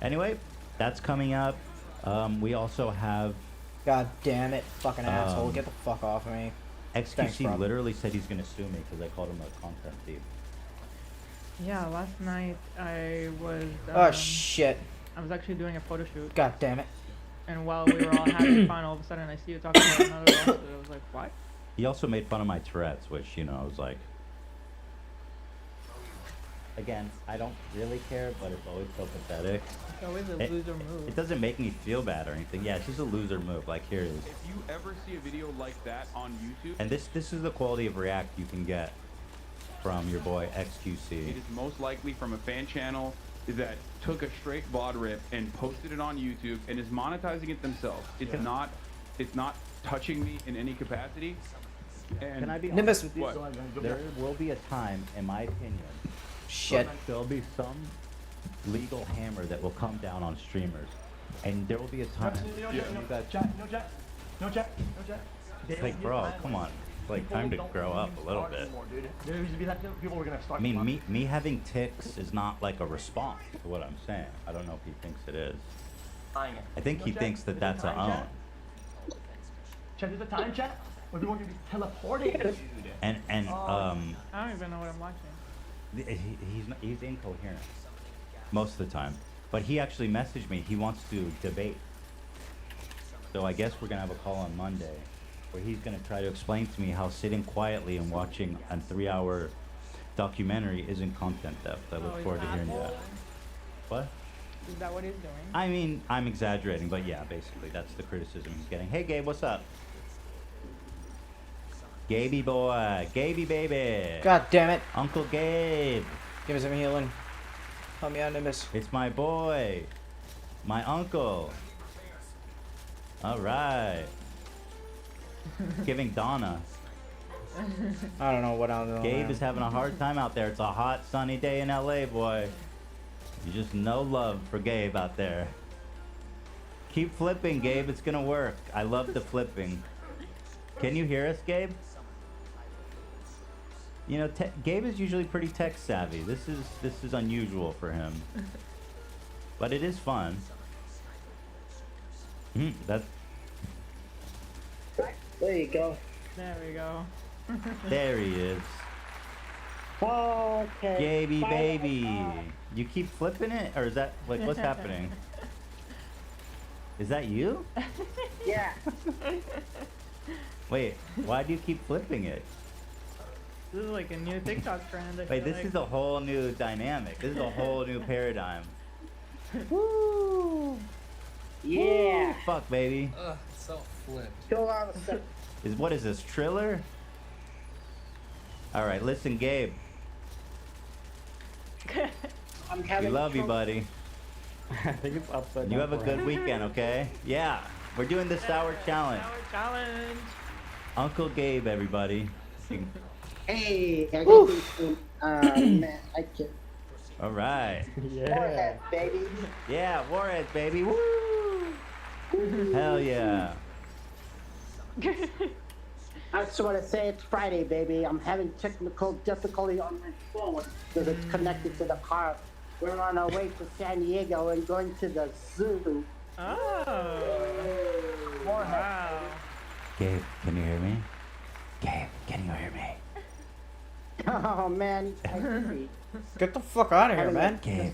Anyway, that's coming up. We also have. God damn it, fucking asshole! Um, Get the fuck off of me. XQC Thanks, bro. literally said he's gonna sue me because I called him a content thief. Yeah, last night I was. Oh shit! I was actually doing a photo shoot. God damn it! And while we were all having fun, all of a sudden I see you talking about another lawsuit. I was like, what? He also made fun of my Tourette's, which, you know, I was like... Again, I don't really care, but it's always so pathetic. It's always a loser move. It doesn't make me feel bad or anything. Yeah, it's just a loser move. Like, here it is. If you ever see a video like that on YouTube... And this is the quality of react you can get from your boy XQC. It is most likely from a fan channel that took a straight VOD rip and posted it on YouTube and is monetizing it themselves. It's not touching me in any capacity. And Can I be Nimbus. honest with you? What? There will be a time, in my opinion, Shit. there'll be some legal hammer that will come down on streamers, and there will be a time. Like, bro, come on. It's like time to grow up a little bit. I mean, me having tics is not like a response to what I'm saying. I don't know if he thinks it is. I think he thinks that that's a own. Chat, there's a time chat where people can be teleporting. And I don't even know what I'm watching. he's incoherent most of the time. But he actually messaged me. He wants to debate. So I guess we're gonna have a call on Monday, where he's gonna try to explain to me how sitting quietly and watching a 3-hour documentary isn't content theft. I look forward to hearing that. What? Is that what he's doing? I mean, I'm exaggerating, but yeah, basically that's the criticism he's getting. Hey, Gabe, what's up? Gaby boy, Gaby baby. God damn it! Uncle Gabe. Give me some healing. Help me out, Nimbus. It's my boy, my uncle. All right. Giving Donna. I don't know what I'm doing. Gabe is having a hard time out there. It's a hot, sunny day in LA, boy. You just no love for Gabe out there. Keep flipping, Gabe. It's gonna work. I love the flipping. Can you hear us, Gabe? You know, Gabe is usually pretty tech savvy. This is unusual for him, but it is fun. That. There you go. There we go. There he is. Okay. Gaby baby. You keep flipping it, or is that like what's happening? Is that you? Yeah. Wait, why do you keep flipping it? This is like a new TikTok trend. I Wait, feel this like. is a whole new dynamic. This is a whole new paradigm. Woo! Yeah. Woo, fuck, baby. Ugh, it's so flipped. Kill all the stuff. What is this, Triller? All right, listen, Gabe. I'm We having love you, trouble. buddy. I think it's upside down. You have a for good him. weekend, okay? Yeah, we're doing the sour challenge. Sour challenge. Uncle Gabe, everybody. Hey, I got this man, I can. All right. Warhead, baby. Yeah, Warhead, baby. Woo! Hell yeah. I just want to say it's Friday, baby. I'm having technical difficulty on my phone because it's connected to the car. We're on our way to San Diego and going to the zoo. Oh. Wow. Gabe, can you hear me? Gabe, can you hear me? Oh man, I agree. Get the fuck out of here, man. Gabe.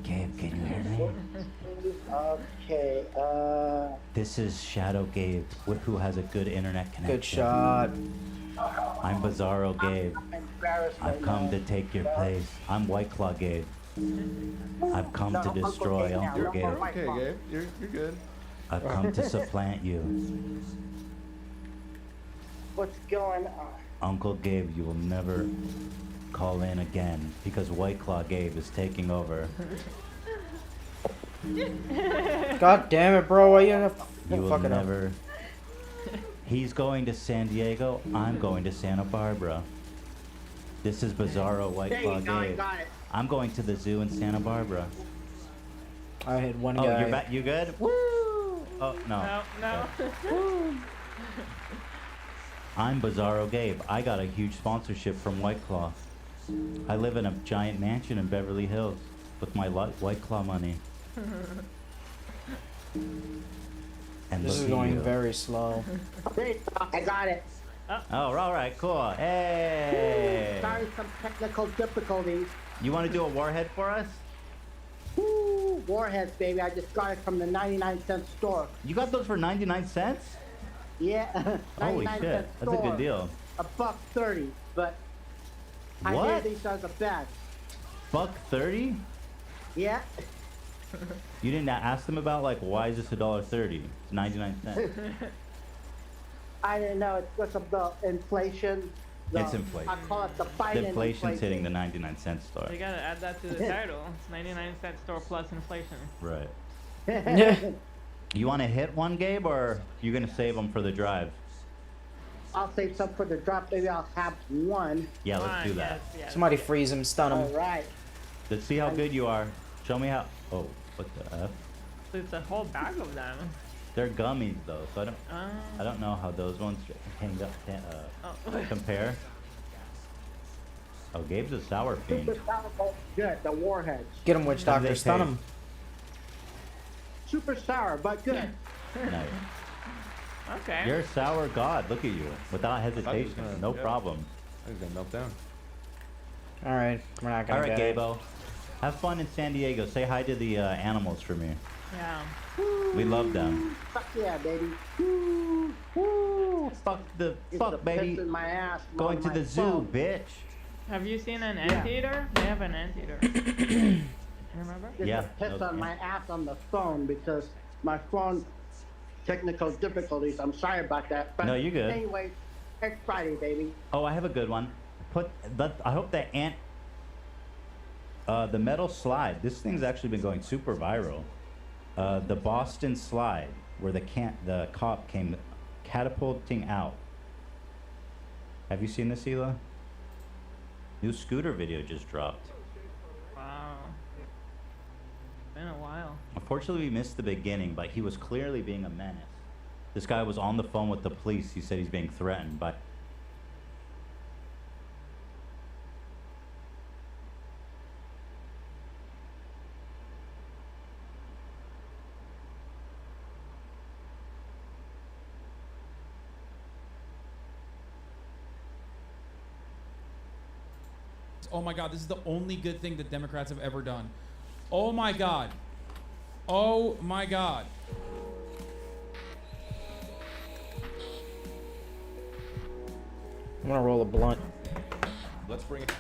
Gabe, can you hear me? Okay, This is Shadow Gabe, who has a good internet connection. Good shot. I'm Bizarro Gabe. I've come to take your place. I'm White Claw Gabe. I've come to destroy Uncle Gabe. Okay, Gabe, you're good. I've come to supplant you. what's going on? Uncle Gabe, you will never call in again because White Claw Gabe is taking over. God damn it, bro. Why you You will fucking never. He's going to San Diego. I'm going to Santa Barbara. This is Bizarro White There Claw you go, I Gabe. got it. I'm going to the zoo in Santa Barbara. I had one Oh, guy. you're back. You good? Woo! Oh no. No. I'm Bizarro Gabe. I got a huge sponsorship from White Claw. I live in a giant mansion in Beverly Hills with my White Claw money. And This look is at going you. very slow. There you go, I got it. Oh, all right, cool. Hey. Sorry, some technical difficulties. You want to do a warhead for us? Woo, Warheads, baby. I just got it from the 99-cent store. You got those for 99 cents? Yeah. Holy 99 shit, cent that's a store. good deal. $1.30, but I What? hear these are the best. $1.30? Yeah. You didn't ask them about like why is this $1.30? It's 99 cents. I didn't know it's because of the inflation. It's inflation. I call it the Biden The inflation's inflation. hitting the 99-cent store. You gotta add that to the title. It's 99-cent store plus inflation. Right. You want to hit one, Gabe, or you gonna save them for the drive? I'll save some for the drop. Maybe I'll have one. Yeah, let's do that. Somebody freeze him, stun him. All right. Let's see how good you are. Show me how. Oh, what the F? It's a whole bag of them. They're gummies though, so I don't know how those ones compare. Oh, Gabe's a sour fiend. Super sour, but good. The Warheads. Get him, Witch How do Doctor, they stun taste? him. Super sour, but good. Nice. Okay. You're a sour god. Look at you, without hesitation, no problem. I was gonna melt down. All right, we're not gonna All right, get it. Gabo. Have fun in San Diego. Say hi to the animals for me. Yeah. We love them. Fuck yeah, baby. Woo, woo. Fuck the It's fuck, the baby. piss in my ass. Going on to my the zoo, phone. bitch. Have you seen an Yeah. anteater? They have an anteater. You remember? It's Yeah, a piss okay. on my ass on the phone because my phone technical difficulties. I'm sorry about that. But No, you're good. Anyway, it's Friday, baby. Oh, I have a good one. I hope that the metal slide. This thing's actually been going super viral. The Boston slide, where the cop came catapulting out. Have you seen this, Hila? New scooter video just dropped. Wow. Been a while. Unfortunately, we missed the beginning, but he was clearly being a menace. This guy was on the phone with the police. He said he's being threatened by. Oh my God, this is the only good thing that Democrats have ever done. Oh my God. Oh my God. I'm gonna roll a blunt. Let's bring it.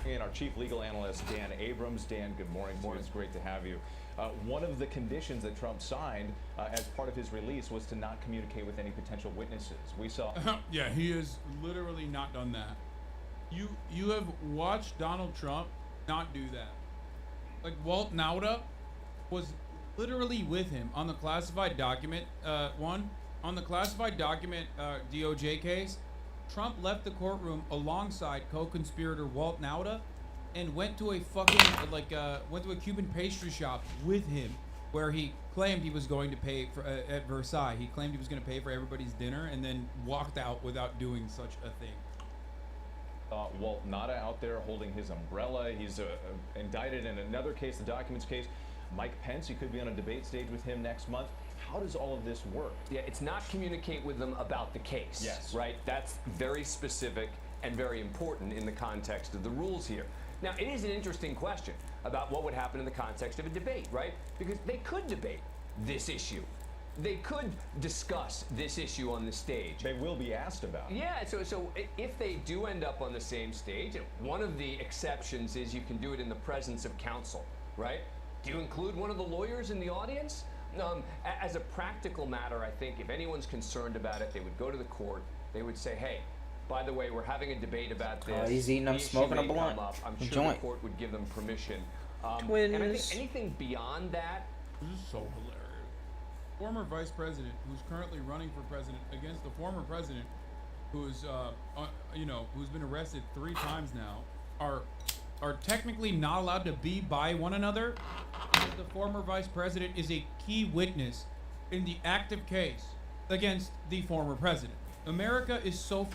welcoming in our chief legal analyst, Dan Abrams. Dan, good morning. It's great to have you. One of the conditions that Trump signed as part of his release was to not communicate with any potential witnesses. We saw. Yeah, he has literally not done that. You have watched Donald Trump not do that. Like Walt Nauta was literally with him on the classified document on the classified document DOJ case. Trump left the courtroom alongside co-conspirator Walt Nauta and went to a fucking went to a Cuban pastry shop with him, where he claimed he was going to pay for at Versailles. He claimed he was going to pay for everybody's dinner, and then walked out without doing such a thing. Walt Nauta out there holding his umbrella. He's indicted in another case, the documents case. Mike Pence, you could be on a debate stage with him next month. How does all of this work? Yeah, it's not communicate with them about the case. Yes. Right? That's very specific and very important in the context of the rules here. Now, it is an interesting question about what would happen in the context of a debate, right? Because they could debate this issue. They could discuss this issue on the stage. They will be asked about it. Yeah, so if they do end up on the same stage, one of the exceptions is you can do it in the presence of counsel, right? Do you include one of the lawyers in the audience? As a practical matter, I think if anyone's concerned about it, they would go to the court. They would say, hey, by the way, we're having a debate about this. Oh, he's eating The up, issue smoking a may blunt. come up. I'm A sure joint. the court would give them permission. Twins. And I think anything beyond that. This is so hilarious. Former vice president who's currently running for president against the former president, who's who's been arrested 3 times now, are technically not allowed to be by one another. Because the former vice president is a key witness in the active case against the former president. America is so.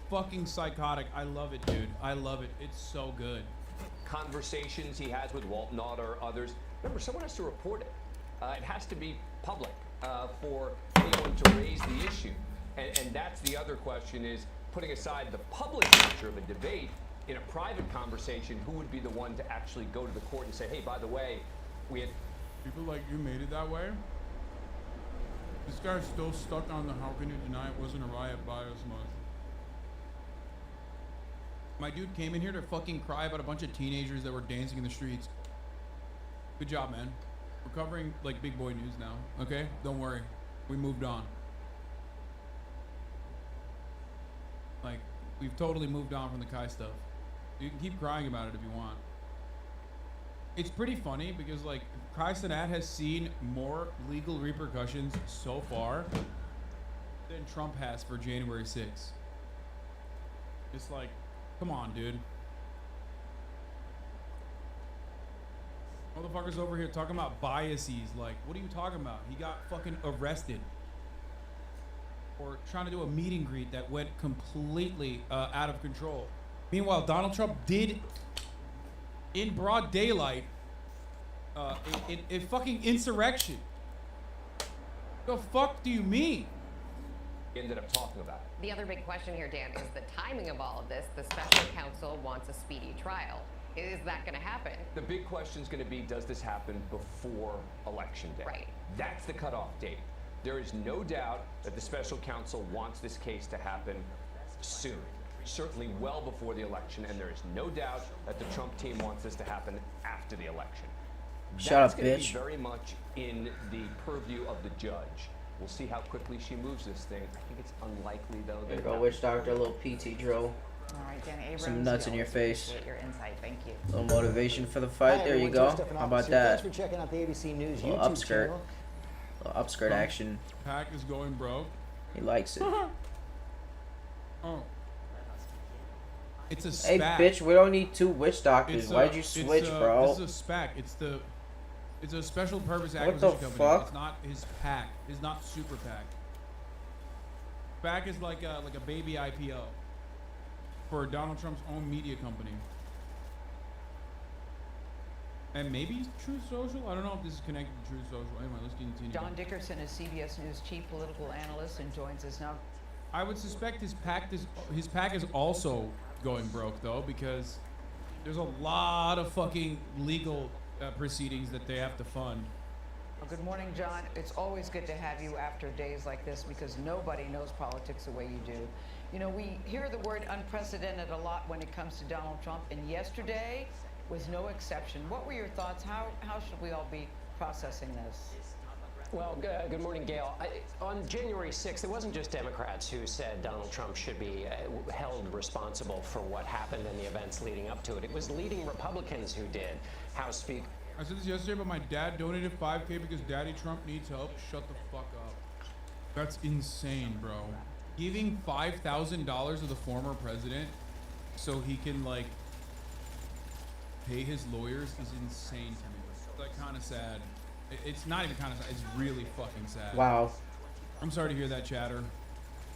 Fucking psychotic. I love it, dude. I love it. It's so good. Conversations he has with Walt Nauta or others. Remember, someone has to report it. It has to be public for anyone to raise the issue. And that's the other question is, putting aside the public nature of a debate, in a private conversation, who would be the one to actually go to the court and say, hey, by the way, we had People like you made it that way. This guy's still stuck on the how can you deny it wasn't a riot bias much. My dude came in here to fucking cry about a bunch of teenagers that were dancing in the streets. Good job, man. We're covering like big boy news now, okay? Don't worry. We moved on. Like, we've totally moved on from the Kai stuff. You can keep crying about it if you want. It's pretty funny because like Kai Cenat has seen more legal repercussions so far than Trump has for January 6th. It's like, come on, dude. Motherfuckers over here talking about biases. Like, what are you talking about? He got fucking arrested. Or trying to do a meet and greet that went completely out of control. Meanwhile, Donald Trump did, in broad daylight, a fucking insurrection. The fuck do you mean? ended up talking about it. The other big question here, Dan, is the timing of all of this. The special counsel wants a speedy trial. Is that going to happen? The big question is going to be, does this happen before Election Day? Right. That's the cutoff date. There is no doubt that the special counsel wants this case to happen soon, certainly well before the election, and there is no doubt that the Trump team wants this to happen after the election. Shut up, That's going to bitch. be very much in the purview of the judge. We'll see how quickly she moves this thing. I think it's unlikely, though. There you that go, that witch doctor, a little PT drill. All right, Dan Abrams. Some nuts in we your always face. appreciate your insight. Thank you. A little motivation for the fight. Hi, There you everyone. go. Joe How about Stephanopoulos here. that? Thanks for checking out the ABC News Little YouTube upskirt. channel. Little upskirt action. Pack is going broke. He likes it. Oh. It's a Hey, SPAC. bitch, we don't need two witch doctors. It's Why'd a- you it's switch, a- bro? This is a SPAC. It's a special purpose What acquisition the company. fuck? It's not his PAC. It's not Super PAC. PAC is like a baby IPO for Donald Trump's own media company. And maybe Truth Social? I don't know if this is connected to Truth Social. Anyway, let's continue. Don Dickerson is CBS News chief political analyst and joins us now. I would suspect his PAC is also going broke though, because there's a lot of fucking legal proceedings that they have to fund. Well, good morning, John. It's always good to have you after days like this because nobody knows politics the way you do. You know, we hear the word unprecedented a lot when it comes to Donald Trump, and yesterday was no exception. What were your thoughts? How should we all be processing this? Well, good morning, Gail. On January 6th, it wasn't just Democrats who said Donald Trump should be held responsible for what happened and the events leading up to it. It was leading Republicans who did. House Speaker. I said this yesterday, but my dad donated $5K because Daddy Trump needs help. Shut the fuck up. That's insane, bro. Giving $5,000 to the former president so he can like pay his lawyers is insane to me. It's like kind of sad. It's not even kind of sad. It's really fucking sad. Wow. I'm sorry to hear that, chatter.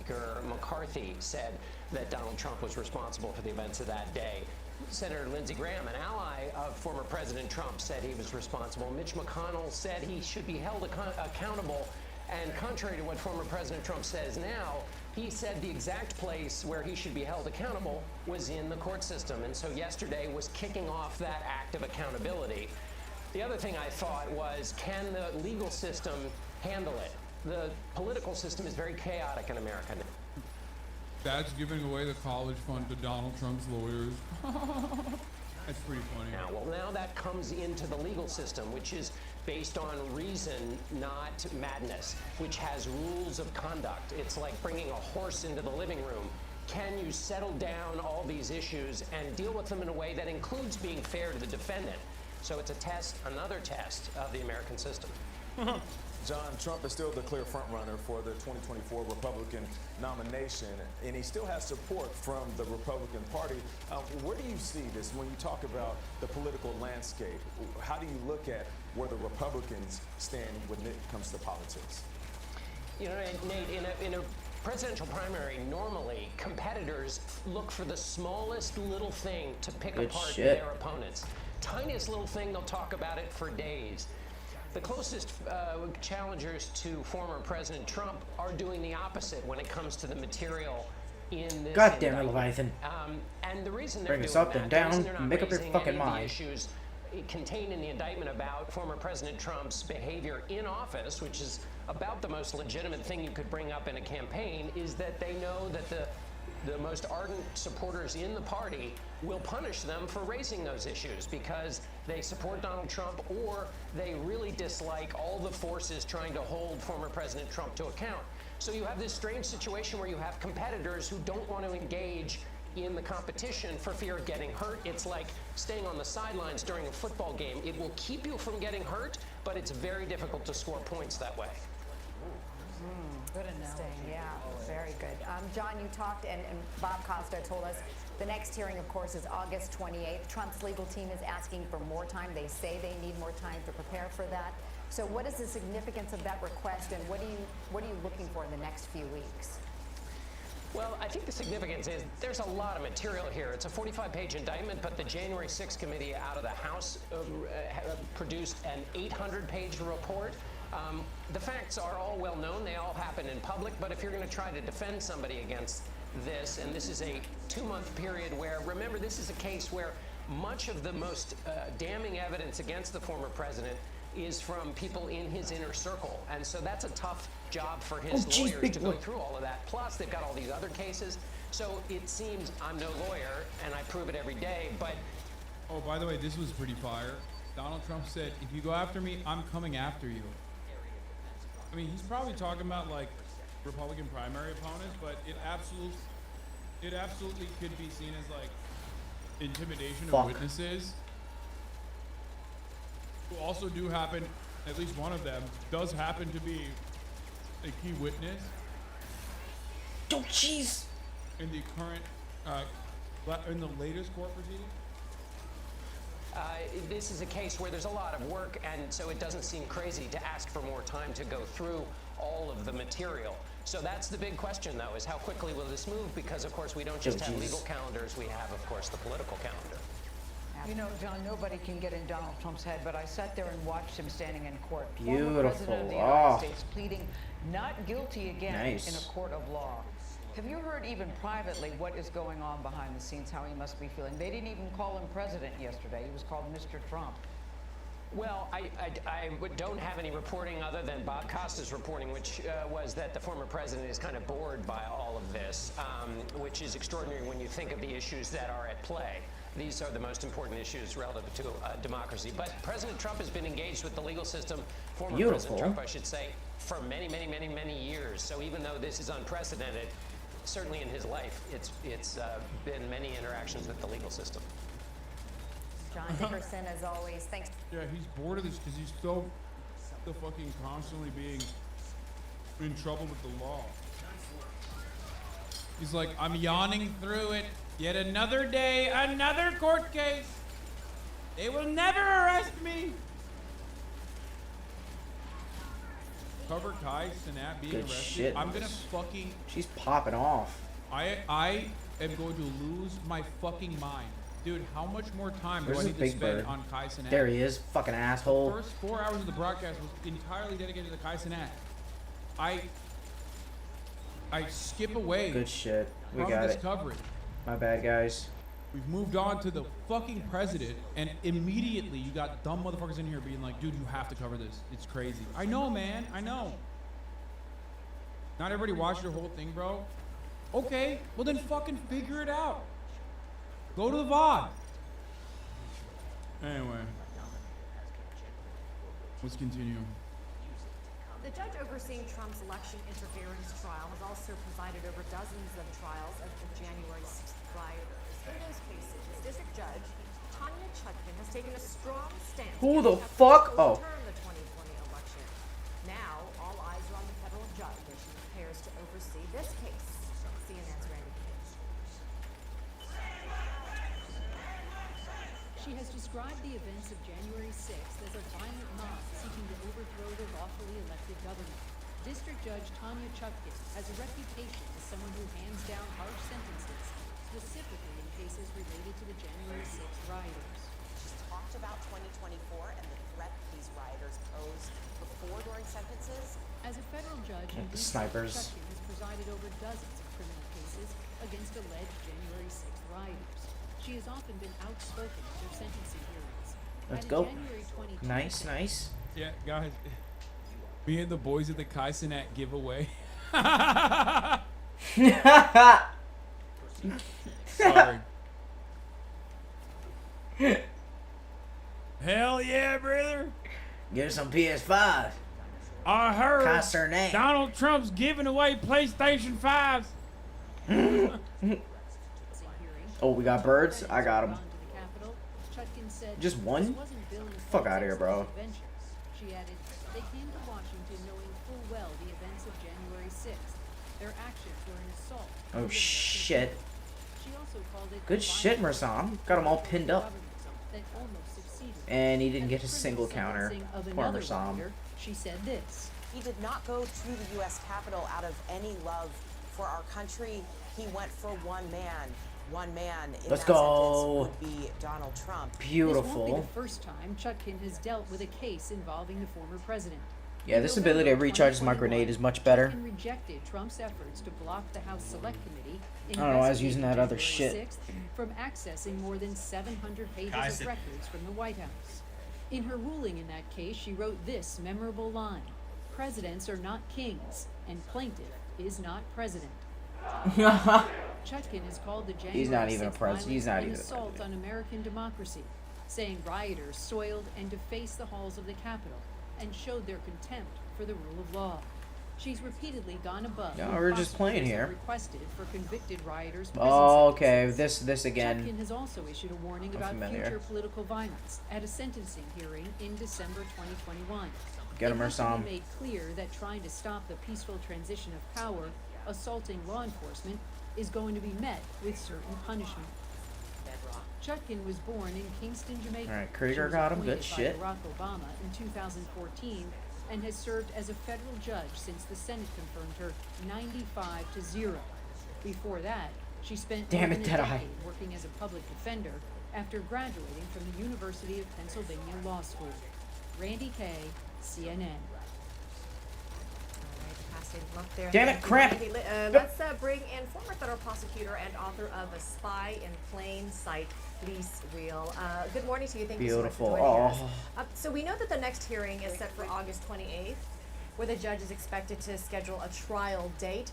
Speaker McCarthy said that Donald Trump was responsible for the events of that day. Senator Lindsey Graham, an ally of former President Trump, said he was responsible. Mitch McConnell said he should be held accountable. And contrary to what former President Trump says now, he said the exact place where he should be held accountable was in the court system. And so yesterday was kicking off that act of accountability. The other thing I thought was, can the legal system handle it? The political system is very chaotic in America now. Dad's giving away the college fund to Donald Trump's lawyers. That's pretty funny. Now that comes into the legal system, which is based on reason, not madness, which has rules of conduct. It's like bringing a horse into the living room. Can you settle down all these issues and deal with them in a way that includes being fair to the defendant? So it's a test, another test of the American system. John, Trump is still the clear frontrunner for the 2024 Republican nomination, and he still has support from the Republican Party. Where do you see this when you talk about the political landscape? How do you look at where the Republicans stand when it comes to politics? You know, Nate, in a presidential primary, normally competitors look for the smallest little thing to pick Good apart shit. their opponents. Tiniest little thing, they'll talk about it for days. The closest challengers to former President Trump are doing the opposite when it comes to the material in this God damn it, indictment. Leviathan. And the reason they're Bring us doing up that, and the reason down, they're not make up your raising fucking any of the mind. issues contained in the indictment about former President Trump's behavior in office, which is about the most legitimate thing you could bring up in a campaign, is that they know that the most ardent supporters in the party will punish them for raising those issues because they support Donald Trump or they really dislike all the forces trying to hold former President Trump to account. So you have this strange situation where you have competitors who don't want to engage in the competition for fear of getting hurt. It's like staying on the sidelines during a football game. It will keep you from getting hurt, but it's very difficult to score points that way. Good analogy. Yeah, very good. John, you talked, and Bob Costa told us the next hearing, of course, is August 28th. Trump's legal team is asking for more time. They say they need more time to prepare for that. So what is the significance of that request, and what are you looking for in the next few weeks? Well, I think the significance is there's a lot of material here. It's a 45-page indictment, but the January 6th committee out of the House produced an 800-page report. The facts are all well known. They all happen in public. But if you're going to try to defend somebody against this, and this is a 2-month period where, remember, this is a case where much of the most damning evidence against the former president is from people in his inner circle. And so that's a tough job for his lawyers to go through all of that. Plus, they've got all these other cases. So it seems, I'm no lawyer, and I prove it every day, but... Oh, by the way, this was pretty fire. Donald Trump said, if you go after me, I'm coming after you. I mean, he's probably talking about, like, Republican primary opponents, but it absolutely could be seen as, like, intimidation of witnesses. Who also do happen, at least one of them, does happen to be a key witness. Oh, jeez. In the current, in the latest court proceeding. This is a case where there's a lot of work, and so it doesn't seem crazy to ask for more time to go through all of the material. So that's the big question, though, is how quickly will this move? Because, of course, we don't just have legal calendars. We have, of course, the political calendar. You know, John, nobody can get in Donald Trump's head, but I sat there and watched him standing in court. Beautiful. Former President of the United States pleading not guilty again in a court of law. Have you heard even privately what is going on behind the scenes, how he must be feeling? They didn't even call him president yesterday. He was called Mr. Trump. Well, I don't have any reporting other than Bob Costa's reporting, which was that the former president is kind of bored by all of this, which is extraordinary when you think of the issues that are at play. These are the most important issues relative to democracy. But President Trump has been engaged with the legal system, former President Trump, I should say, for many, many, many, many years. So even though this is unprecedented, certainly in his life, it's been many interactions with the legal system. John Dickerson, as always, thanks. Yeah, he's bored of this because he's so fucking constantly being in trouble with the law. He's like, I'm yawning through it. Yet another day, another court case. They will never arrest me. Cover Kai Cenat being arrested. Shit. I'm gonna fucking. She's popping off. I am going to lose my fucking mind. Dude, how much more time do I Where's need to Big spend Bird? on Kai Cenat? There he is, fucking asshole. The first 4 hours of the broadcast was entirely dedicated to Kai Cenat. I skip away. Good shit. We from got this it. coverage. My bad, guys. We've moved on to the fucking president, and immediately you got dumb motherfuckers in here being like, dude, you have to cover this. It's crazy. I know, man. I know. Not everybody watched your whole thing, bro. Okay, well then fucking figure it out. Go to the VOD. Anyway. Let's continue. The judge overseeing Trump's election interference trial has also presided over dozens of trials of the January 6th rioters. In those cases, District Judge Tanya Chutkan has taken a strong stance. Who the fuck? Oh. Overturn the 2020 election. Now, all eyes are on the federal judge as she prepares to oversee this case. CNN's Randy Cage. She has described the events of January 6th as a violent mob seeking to overthrow the lawfully elected government. District Judge Tanya Chutkan has a reputation as someone who hands down harsh sentences, specifically in cases related to the January 6th rioters. She's talked about 2024 and the threat these rioters pose before, during sentences. As a federal judge, The snipers. Chutkan has presided over dozens of criminal cases against alleged January 6th rioters. She has often been outspoken at their sentencing hearings. Let's At a go. January 2020 Nice, nice. Yeah, guys. Me and the boys at the Kai Cenat giveaway. Sorry. Hell yeah, brother. Get some PS5s. I heard Kai Cenat. Donald Trump's giving away PlayStation 5s. Oh, we got birds? I got them. Chutkin said Just one? this wasn't Bill and Fuck outta here, Texas bro. adventure. She added, they came to Washington knowing full well the events of January 6th. Their actions were an assault. Oh, shit. She also called it Good shit, Mersam. Got them all pinned up. that almost succeeded. And he didn't At get the a single criminal counter. sentencing of Poor another Mersam. rioter, she said this. He did not go to the U.S. Capitol out of any love for our country. He went for one man. One man in Let's that go. sentence would be Donald Trump. This won't be the first time Chutkin has dealt with a case involving the former president. Yeah, this ability to recharge my grenade is much better. Chutkin rejected Trump's efforts to block the House Select Committee I don't know, I was using that other investigating shit. January 6th from accessing more than 700 pages Guys, of records from the White House. In her ruling in that case, she wrote this memorable line: "Presidents are not kings, and plaintiff is not president." Chutkin has called the January He's not even a 6th president. He's not violence even an a assault president. on American democracy, saying rioters soiled and defaced the halls of the Capitol and showed their contempt for the rule of law. She's repeatedly gone above No, what we're just playing prosecutors have here. requested for convicted rioters' prison Oh, okay. sentences. This again. Chutkin has also issued a warning I'm about familiar. future political violence at a sentencing hearing in December 2021. Get him, It has to be Mersam. made clear that trying to stop the peaceful transition of power, assaulting law enforcement, is going to be met with certain punishment. Chutkin was born in Kingston, Jamaica. All right, She Krieger was got him. Good appointed by shit. Barack Obama in 2014 and has served as a federal judge since the Senate confirmed her 95-0. Before that, she spent Damn more it, than a Deadeye. decade working as a public defender after graduating from the University of Pennsylvania Law School. Randy Kay, CNN. Look there. Damn it, Thank you, crap. Randy. Let's bring in former federal prosecutor and author of A Spy in Plain Sight, Lise Reel. Good morning to you. Thank you so much for Beautiful. joining us. Oh. So we know that the next hearing is set for August 28th, where the judge is expected to schedule a trial date.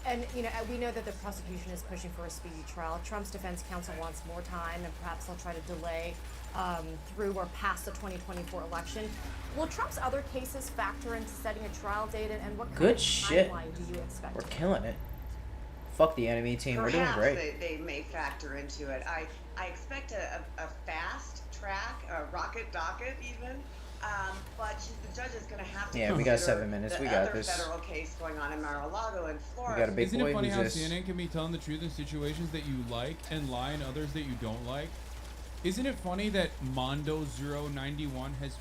And, you know, we know that the prosecution is pushing for a speedy trial. Trump's defense counsel wants more time, and perhaps they'll try to delay through or past the 2024 election. Will Trump's other cases factor into setting a trial date, and what kind Good of shit. timeline do you expect? We're killing it. Fuck the enemy team. We're doing Perhaps great. they may factor into it. I expect a fast track, a rocket docket even, but the judge is going to have to Yeah, we got consider 7 minutes. the We got other this. federal case going on in Mar-a-Lago and Florida. got a big Isn't boy. it funny Who's how this? CNN can be telling the truth in situations that you like and lie in others that you don't like? Isn't it funny that Mondo091 has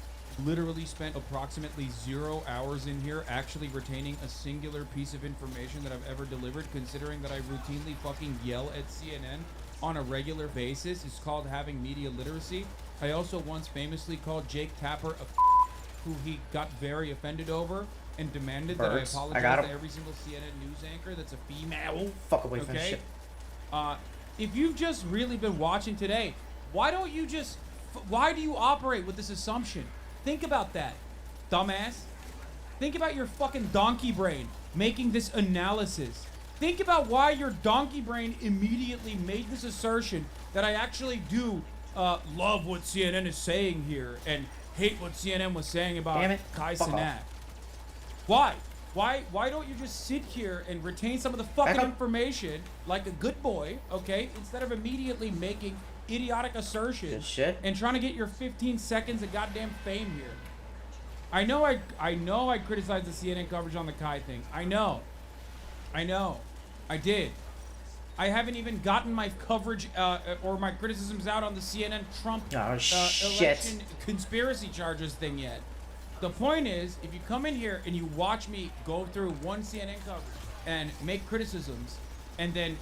literally spent approximately 0 hours in here actually retaining a singular piece of information that I've ever delivered, considering that I routinely fucking yell at CNN on a regular basis? It's called having media literacy. I also once famously called Jake Tapper a who he got very offended over and demanded Birds. that I I apologize got to him. every single CNN news anchor that's a female. Fuck away from okay? shit. If you've just really been watching today, why don't you just, why do you operate with this assumption? Think about that, dumbass. Think about your fucking donkey brain making this analysis. Think about why your donkey brain immediately made this assertion that I actually do love what CNN is saying here and hate what CNN was saying about Damn it. Kai Fuck Cenat. off. Why? Why don't you just sit here and retain some of the fucking information like a good boy, okay, instead of immediately making idiotic assertions Good shit. and trying to get your 15 seconds of goddamn fame here. I know I criticized the CNN coverage on the Kai thing. I know. I did. I haven't even gotten my coverage or my criticisms out on the CNN Trump shit. election conspiracy charges thing yet. The point is, if you come in here and you watch me go through one CNN coverage and make criticisms and then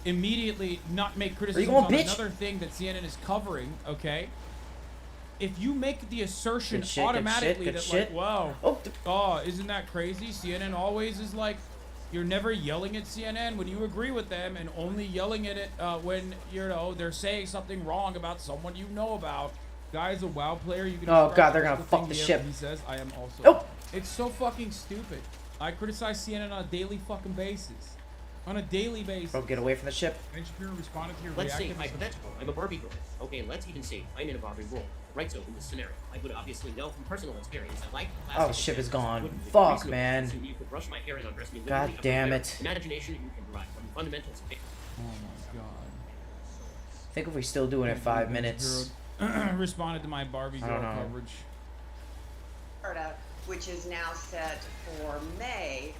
immediately not make criticisms going, on bitch? another thing that CNN is covering, okay? If you make the assertion Good shit, good automatically shit, good that shit. like, wow, Oh, isn't that crazy? CNN always is like You're never yelling at CNN when you agree with them, and only yelling at it when they're saying something wrong about someone you know about. Guy's a WoW player. You can. Oh God, they're gonna fuck the ship. He says, "I am also." Nope. It's so fucking stupid. I criticize CNN on a daily fucking basis. On a daily basis. Bro, get away from the ship. Ben Shapiro responded to your Let's say reactive- hypothetical. I'm a Barbie girl. Okay, let's even say I'm in a Barbie world. Right, so in this scenario, I would obviously know from personal experience that like Oh, the ship is gone. Fuck, man. So you could brush my hair and undress me. God literally damn up to it. there. Imagination you can provide from fundamentals of Oh my God. I think if we still do it in 5 minutes. Responded to my Barbie I girl don't know. coverage. Florida, which is now set for May.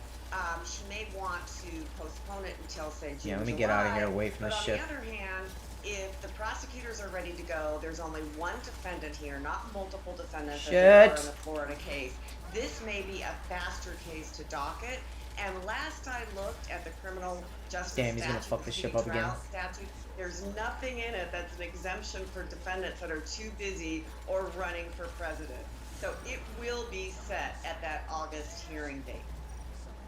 She may want to postpone it until, say, June, Yeah, let me July. get out of here, away from the But ship. on the other hand, if the prosecutors are ready to go, there's only one defendant here, not multiple defendants as there are in the Florida case. This may be a faster case to docket. And last I looked at the criminal justice Damn, he's gonna statute, fuck the this ship speedy up again. trial statute, there's nothing in it that's an exemption for defendants that are too busy or running for president. So it will be set at that August hearing date.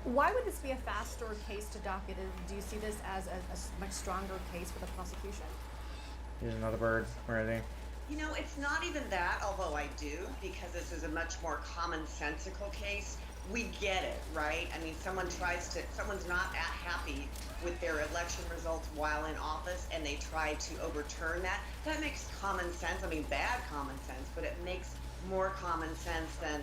Why would this be a faster case to docket? Do you see this as a much stronger case for the prosecution? Here's another bird. Where are they? You know, it's not even that, although I do, because this is a much more commonsensical case. We get it, right? I mean, someone's not happy with their election results while in office, and they try to overturn that. That makes common sense. I mean, bad common sense, but it makes more common sense than,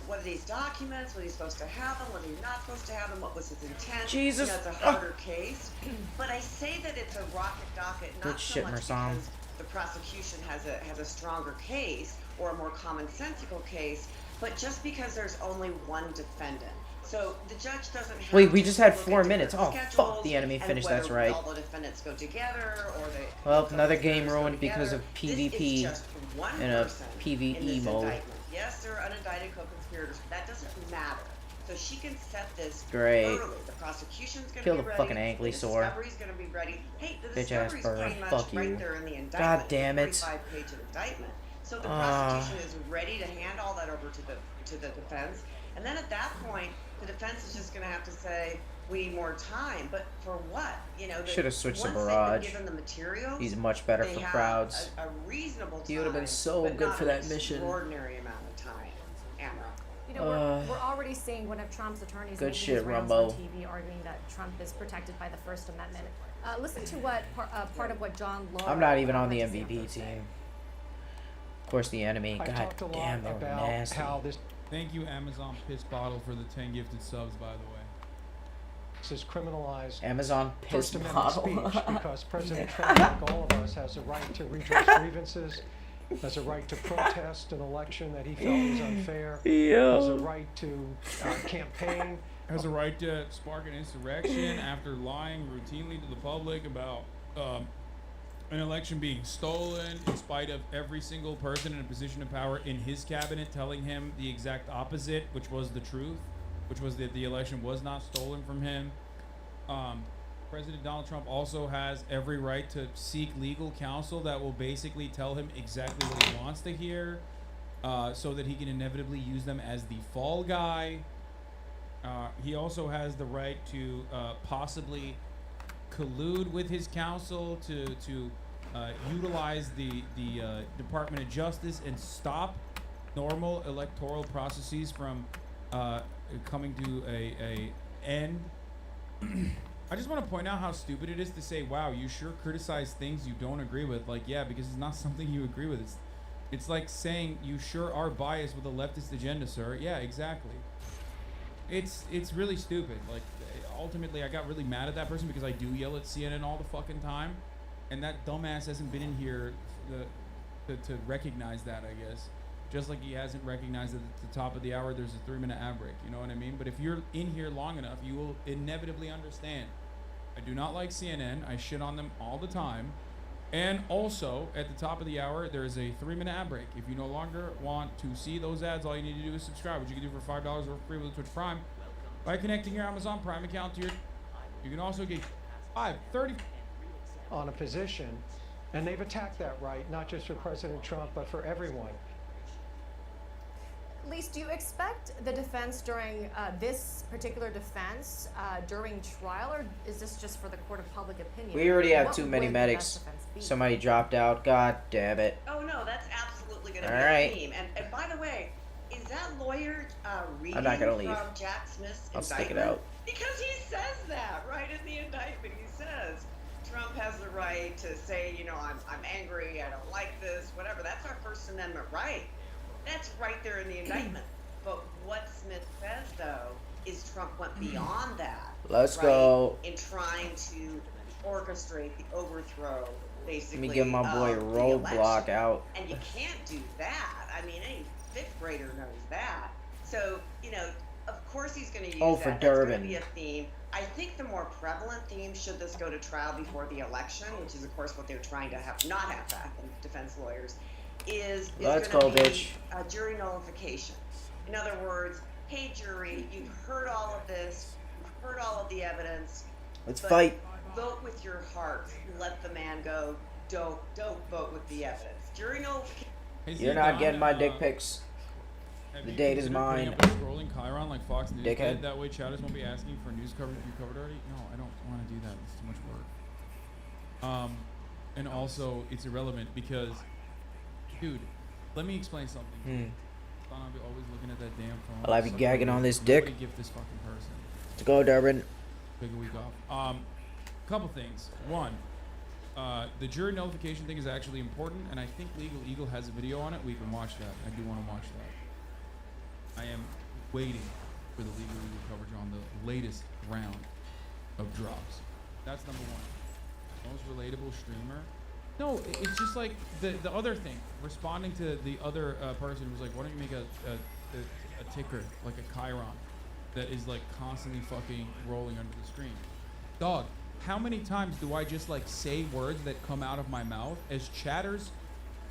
what are these documents? What are you supposed to have them? What are you not supposed to have them? What was his intent? Jesus. It's a harder case. But I say that it's a rocket docket, not Good so shit, much Mersam. because the prosecution has a stronger case or a more commonsensical case, but just because there's only one defendant. So the judge doesn't have Wait, we to just had look 4 at minutes. different Oh, fuck, schedules the enemy and finished, whether that's right. all the defendants go together or they Well, another game go ruined because together. of This is PvP just one in a person in PvE this mode. indictment. Yes, there are unindicted co-conspirators, but that doesn't matter. So she can set this Great. early. The prosecution's going to Kill be the ready. fucking ankly the sore. discovery's going to be ready. Hey, the Bitch ass discovery's bird. pretty much Fuck right you. there in the indictment. God damn it. 45-page indictment. So the prosecution is ready to hand all that over to the defense. And then at that point, the defense is just going to have to say, we need more time. But for what? Should have switched to once they've Barrage. been given the materials, He's much better they for have crowds. A reasonable time. He would have been so but good not for an that mission. Extraordinary amount of time. Amra. We're already seeing one of Trump's attorneys Good making shit, his rounds Rumbo. on TV arguing that Trump is protected by the First Amendment. Listen to what part of what John Law. I'm not even on the MVP team. Of course, the enemy. I've God talked a lot damn, they're about nasty. how this Thank you, Amazon Piss Bottle, for the 10 gifted subs, by the way. is criminalized Amazon Piss First Amendment Bottle. speech because President Trump, like all of us, has a right to redress grievances, has a right to protest an election that he felt was unfair, has a right to campaign. Has a right to spark an insurrection after lying routinely to the public about an election being stolen, in spite of every single person in a position of power in his cabinet telling him the exact opposite, which was the truth, which was that the election was not stolen from him. President Donald Trump also has every right to seek legal counsel that will basically tell him exactly what he wants to hear, so that he can inevitably use them as the fall guy. He also has the right to possibly collude with his counsel to utilize the Department of Justice and stop normal electoral processes from coming to a end. I just want to point out how stupid it is to say, wow, you sure criticize things you don't agree with. Like, yeah, because it's not something you agree with. It's like saying you sure are biased with a leftist agenda, sir. Yeah, exactly. It's really stupid. Like, ultimately, I got really mad at that person because I do yell at CNN all the fucking time, and that dumbass hasn't been in here to recognize that, I guess. Just like he hasn't recognized that at the top of the hour there's a 3-minute ad break. You know what I mean? But if you're in here long enough, you will inevitably understand. I do not like CNN. I shit on them all the time. And also, at the top of the hour, there is a 3-minute ad break. If you no longer want to see those ads, all you need to do is subscribe, which you can do for $5 or free with Twitch Prime by connecting your Amazon Prime account to your. You can also get 30 on a position, and they've attacked that right, not just for President Trump, but for everyone. Lise, do you expect the defense during this particular defense during trial, or is this just for the court of public opinion? We already have What too would many the medics. best defense be? Somebody dropped out. God damn it. Oh no, that's absolutely going to All be right. a theme. And by the way, is that lawyer reading I'm not gonna leave. from Jack Smith's I'll indictment? stick it out. Because he says that right in the indictment. He says Trump has the right to say, you know, I'm angry, I don't like this, whatever. That's our First Amendment right. That's right there in the indictment. But what Smith says, though, is Trump went beyond that. Let's right, go. in trying to orchestrate the overthrow, basically. Let me get my boy of the Roadblock election. out. And you can't do that. I mean, any fifth grader knows that. So, you know, of course he's going to use Oh, that. for That's going Durbin. to be a theme. I think the more prevalent theme, should this go to trial before the election, which is, of course, what they're trying to have, not have to happen, defense lawyers, is Let's gonna go, be bitch. jury nullification. In other words, hey, jury, you've heard all of this, you've heard all of the evidence. Let's but fight. Vote with your heart. Let the man go. Don't vote with the evidence. Jury nullification. You're not getting my dick pics. The date is mine. Scrolling Chiron like Fox News Dickhead. did. That way chatters won't be asking for news coverage you covered already. No, I don't want to do that. It's too much work. And also it's irrelevant because, dude, let me explain something. I'll be always looking at that damn phone. I'll have you Suck gagging it. on this Nobody dick. Give this fucking person. Let's go, Durbin. Take a week off. Couple things. One, the jury nullification thing is actually important, and I think Legal Eagle has a video on it. We can watch that. I do want to watch that. I am waiting for the Legal Eagle coverage on the latest round of drops. That's number one. Most relatable streamer. No, it's just like the other thing. Responding to the other person was like, why don't you make a ticker, like a Chiron, that is like constantly fucking rolling under the screen. Dog, how many times do I just like say words that come out of my mouth as chatters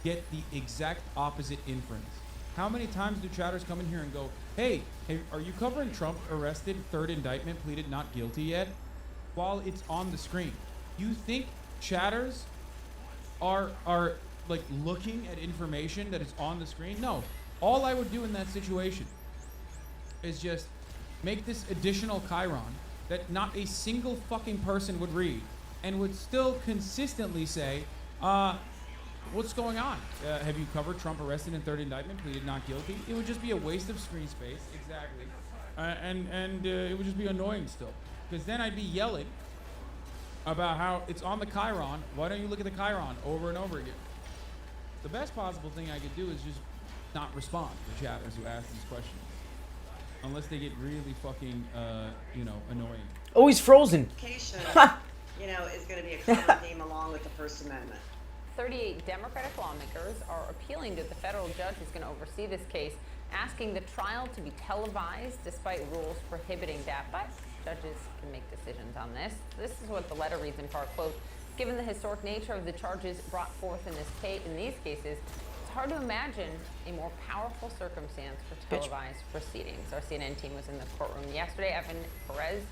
get the exact opposite inference? How many times do chatters come in here and go, hey, are you covering Trump arrested, third indictment, pleaded not guilty yet? While it's on the screen. You think chatters are like looking at information that is on the screen? No. All I would do in that situation is just make this additional Chiron that not a single fucking person would read and would still consistently say, what's going on? Have you covered Trump arrested in third indictment, pleaded not guilty? It would just be a waste of screen space, exactly. And it would just be annoying still. Because then I'd be yelling about how it's on the Chiron. Why don't you look at the Chiron over and over again? The best possible thing I could do is just not respond to chatters who ask these questions. Unless they get really fucking, annoying. Oh, he's frozen. You know, is going to be a common theme along with the First Amendment. 38 Democratic lawmakers are appealing to the federal judge who's going to oversee this case, asking the trial to be televised despite rules prohibiting that. But judges can make decisions on this. This is what the letter reads in part, quote, given the historic nature of the charges brought forth in these cases, it's hard to imagine a more powerful circumstance for televised proceedings. Our CNN team was in the courtroom yesterday. Evan Perez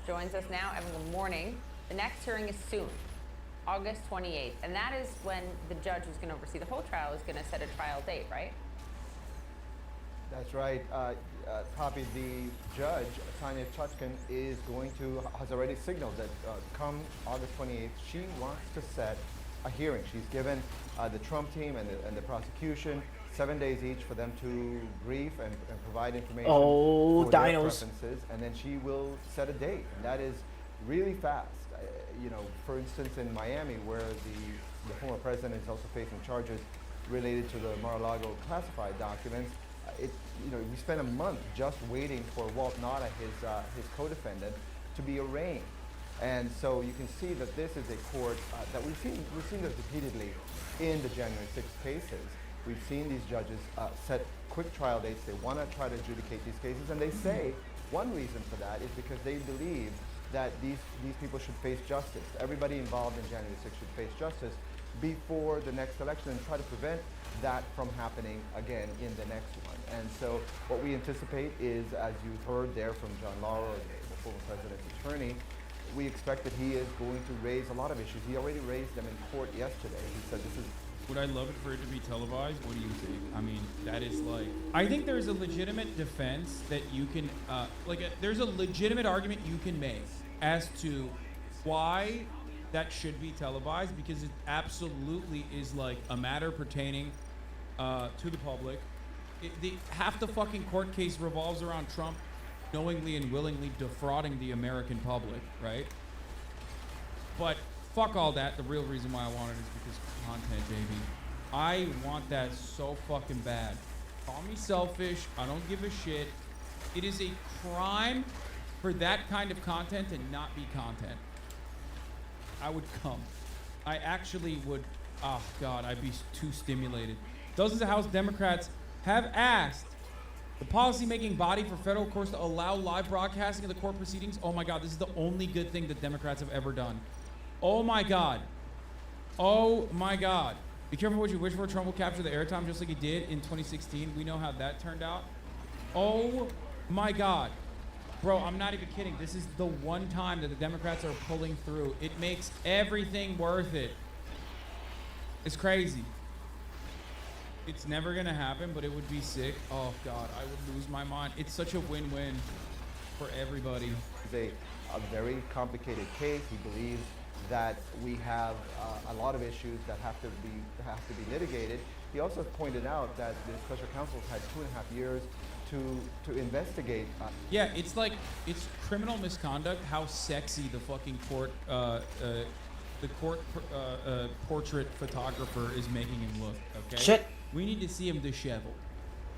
joins us now. Evan, good morning. The next hearing is soon, August 28th, and that is when the judge who's going to oversee the whole trial is going to set a trial date, right? That's right. Poppy, the judge, Tanya Chutkin, has already signaled that come August 28th, she wants to set a hearing. She's given the Trump team and the prosecution 7 days each for them to brief and provide information for their preferences, and then she will set a date, and that is really fast. For instance, in Miami, where the former president is also facing charges related to the Mar-a-Lago classified documents, we spent a month just waiting for Walt Nauta, his co-defendant, to be arraigned. And so you can see that this is a court that we've seen this repeatedly in the January 6th cases. We've seen these judges set quick trial dates. They want to try to adjudicate these cases, and they say one reason for that is because they believe that these people should face justice. Everybody involved in January 6th should face justice before the next election and try to prevent that from happening again in the next one. And so what we anticipate is, as you heard there from John Lauro, the former president's attorney, we expect that he is going to raise a lot of issues. He already raised them in court yesterday. He said this is Would I love it for it to be televised? What do you think? I mean, that is like, I think there's a legitimate defense that you can, there's a legitimate argument you can make as to why that should be televised, because it absolutely is like a matter pertaining to the public. Half the fucking court case revolves around Trump knowingly and willingly defrauding the American public, right? But fuck all that. The real reason why I want it is because content, baby. I want that so fucking bad. Call me selfish. I don't give a shit. It is a crime for that kind of content to not be content. I would come. I actually would. Oh God, I'd be too stimulated. Dozens of House Democrats have asked the policy-making body for federal courts to allow live broadcasting of the court proceedings. Oh my God, this is the only good thing that Democrats have ever done. Oh my God. Oh my God. Be careful what you wish for. Trump will capture the airtime just like he did in 2016. We know how that turned out. Oh my God. Bro, I'm not even kidding. This is the one time that the Democrats are pulling through. It makes everything worth it. It's crazy. It's never gonna happen, but it would be sick. Oh God, I would lose my mind. It's such a win-win for everybody. It's a very complicated case. He believes that we have a lot of issues that have to be litigated. He also pointed out that the special counsel had 2.5 years to investigate. Yeah, it's like, it's criminal misconduct how sexy the fucking court portrait photographer is making him look, okay? Shit. We need to see him disheveled.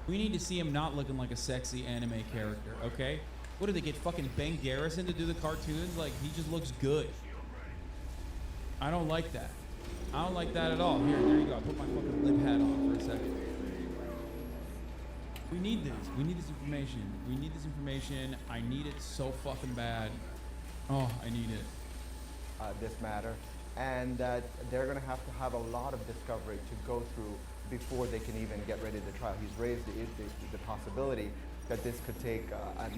We need to see him not looking like a sexy anime character, okay? What did they get fucking Ben Garrison to do the cartoons? Like, he just looks good. I don't like that. I don't like that at all. Here, there you go. I put my fucking lip hat on for a second. We need this. We need this information. We need this information. I need it so fucking bad. Oh, I need it. This matter, and that they're going to have a lot of discovery to go through before they can even get ready to trial. He's raised the possibility that this could take,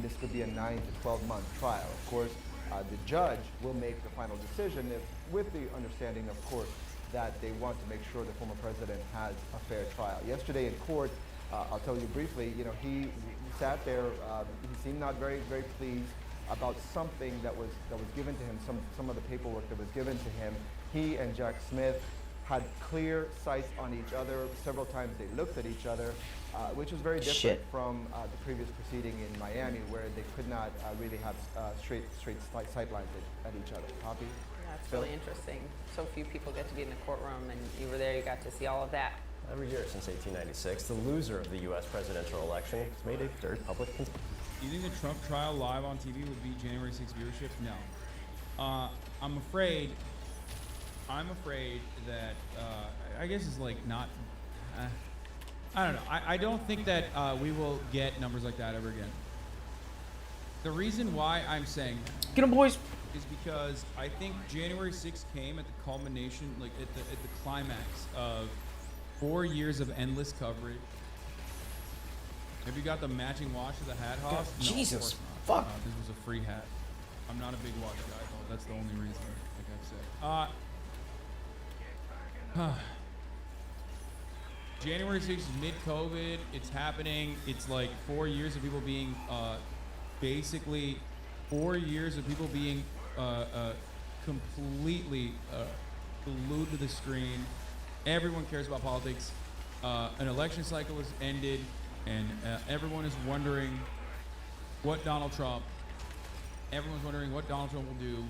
this could be a 9 to 12 month trial. Of course, the judge will make the final decision with the understanding, of course, that they want to make sure the former president has a fair trial. Yesterday in court, I'll tell you briefly, you know, he sat there, he seemed not very, very pleased about something that was given to him, some of the paperwork that was given to him. He and Jack Smith had clear sights on each other. Several times they looked at each other, which was very different from the previous proceeding in Miami, where they could not really have straight sight lines at each other. Poppy? That's really interesting. So few people get to be in the courtroom, and you were there, you got to see all of that. Every year since 1896, the loser of the U.S. presidential election has made a very public. Do you think the Trump trial live on TV would beat January 6th viewership? No. I'm afraid that, I guess it's like not, I don't know. I don't think that we will get numbers like that ever again. The reason why I'm saying that, get 'em, boys, is because I think January 6th came at the culmination, like at the climax of 4 years of endless coverage. Have you got the matching watch to the hat, Hoss? No, Jesus, of course not. fuck. This was a free hat. I'm not a big watch guy, though. That's the only reason, like I said. January 6th is mid-COVID. It's happening. It's like 4 years of people being, basically 4 years of people being completely glued to the screen. Everyone cares about politics. An election cycle has ended, and everyone is wondering what Donald Trump. Everyone's wondering what Donald Trump will do,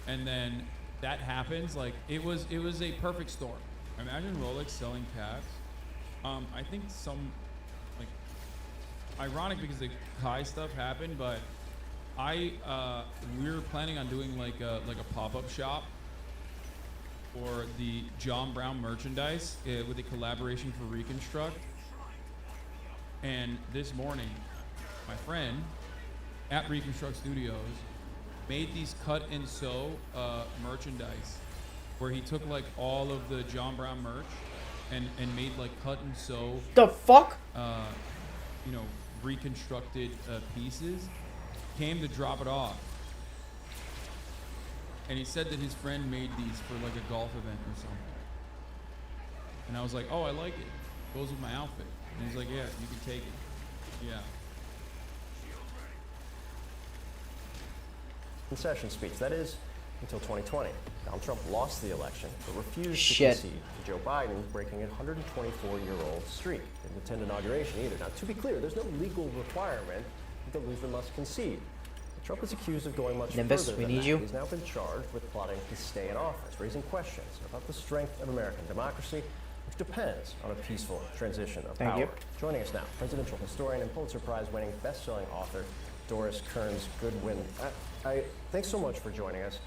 and then that happens. Like it was a perfect storm. Imagine Rolex selling cats. I think some, like, ironic because the Kai stuff happened, but we're planning on doing like a pop-up shop for the John Brown merchandise with a collaboration for Reconstruct. And this morning, my friend at Reconstruct Studios made these cut and sew merchandise where he took like all of the John Brown merch and made like cut and sew. The fuck? You know, reconstructed pieces. Came to drop it off. And he said that his friend made these for like a golf event or something. And I was like, oh, I like it. Goes with my outfit. And he's like, yeah, you can take it. Yeah. Concession speech. That is until 2020. Donald Trump lost the election, but refused Shit. to concede to Joe Biden, breaking a 124-year-old streak. Didn't attend inauguration either. Now, to be clear, there's no legal requirement that the loser must concede. But Trump is accused of going much Nimbus, further we than need that. you. He's now been charged with plotting to stay in office, raising questions about the strength of American democracy, which depends on a peaceful transition of Thank power. you. Joining us now, presidential historian and Pulitzer Prize-winning best-selling author Doris Kearns Goodwin. Thanks so much for joining us.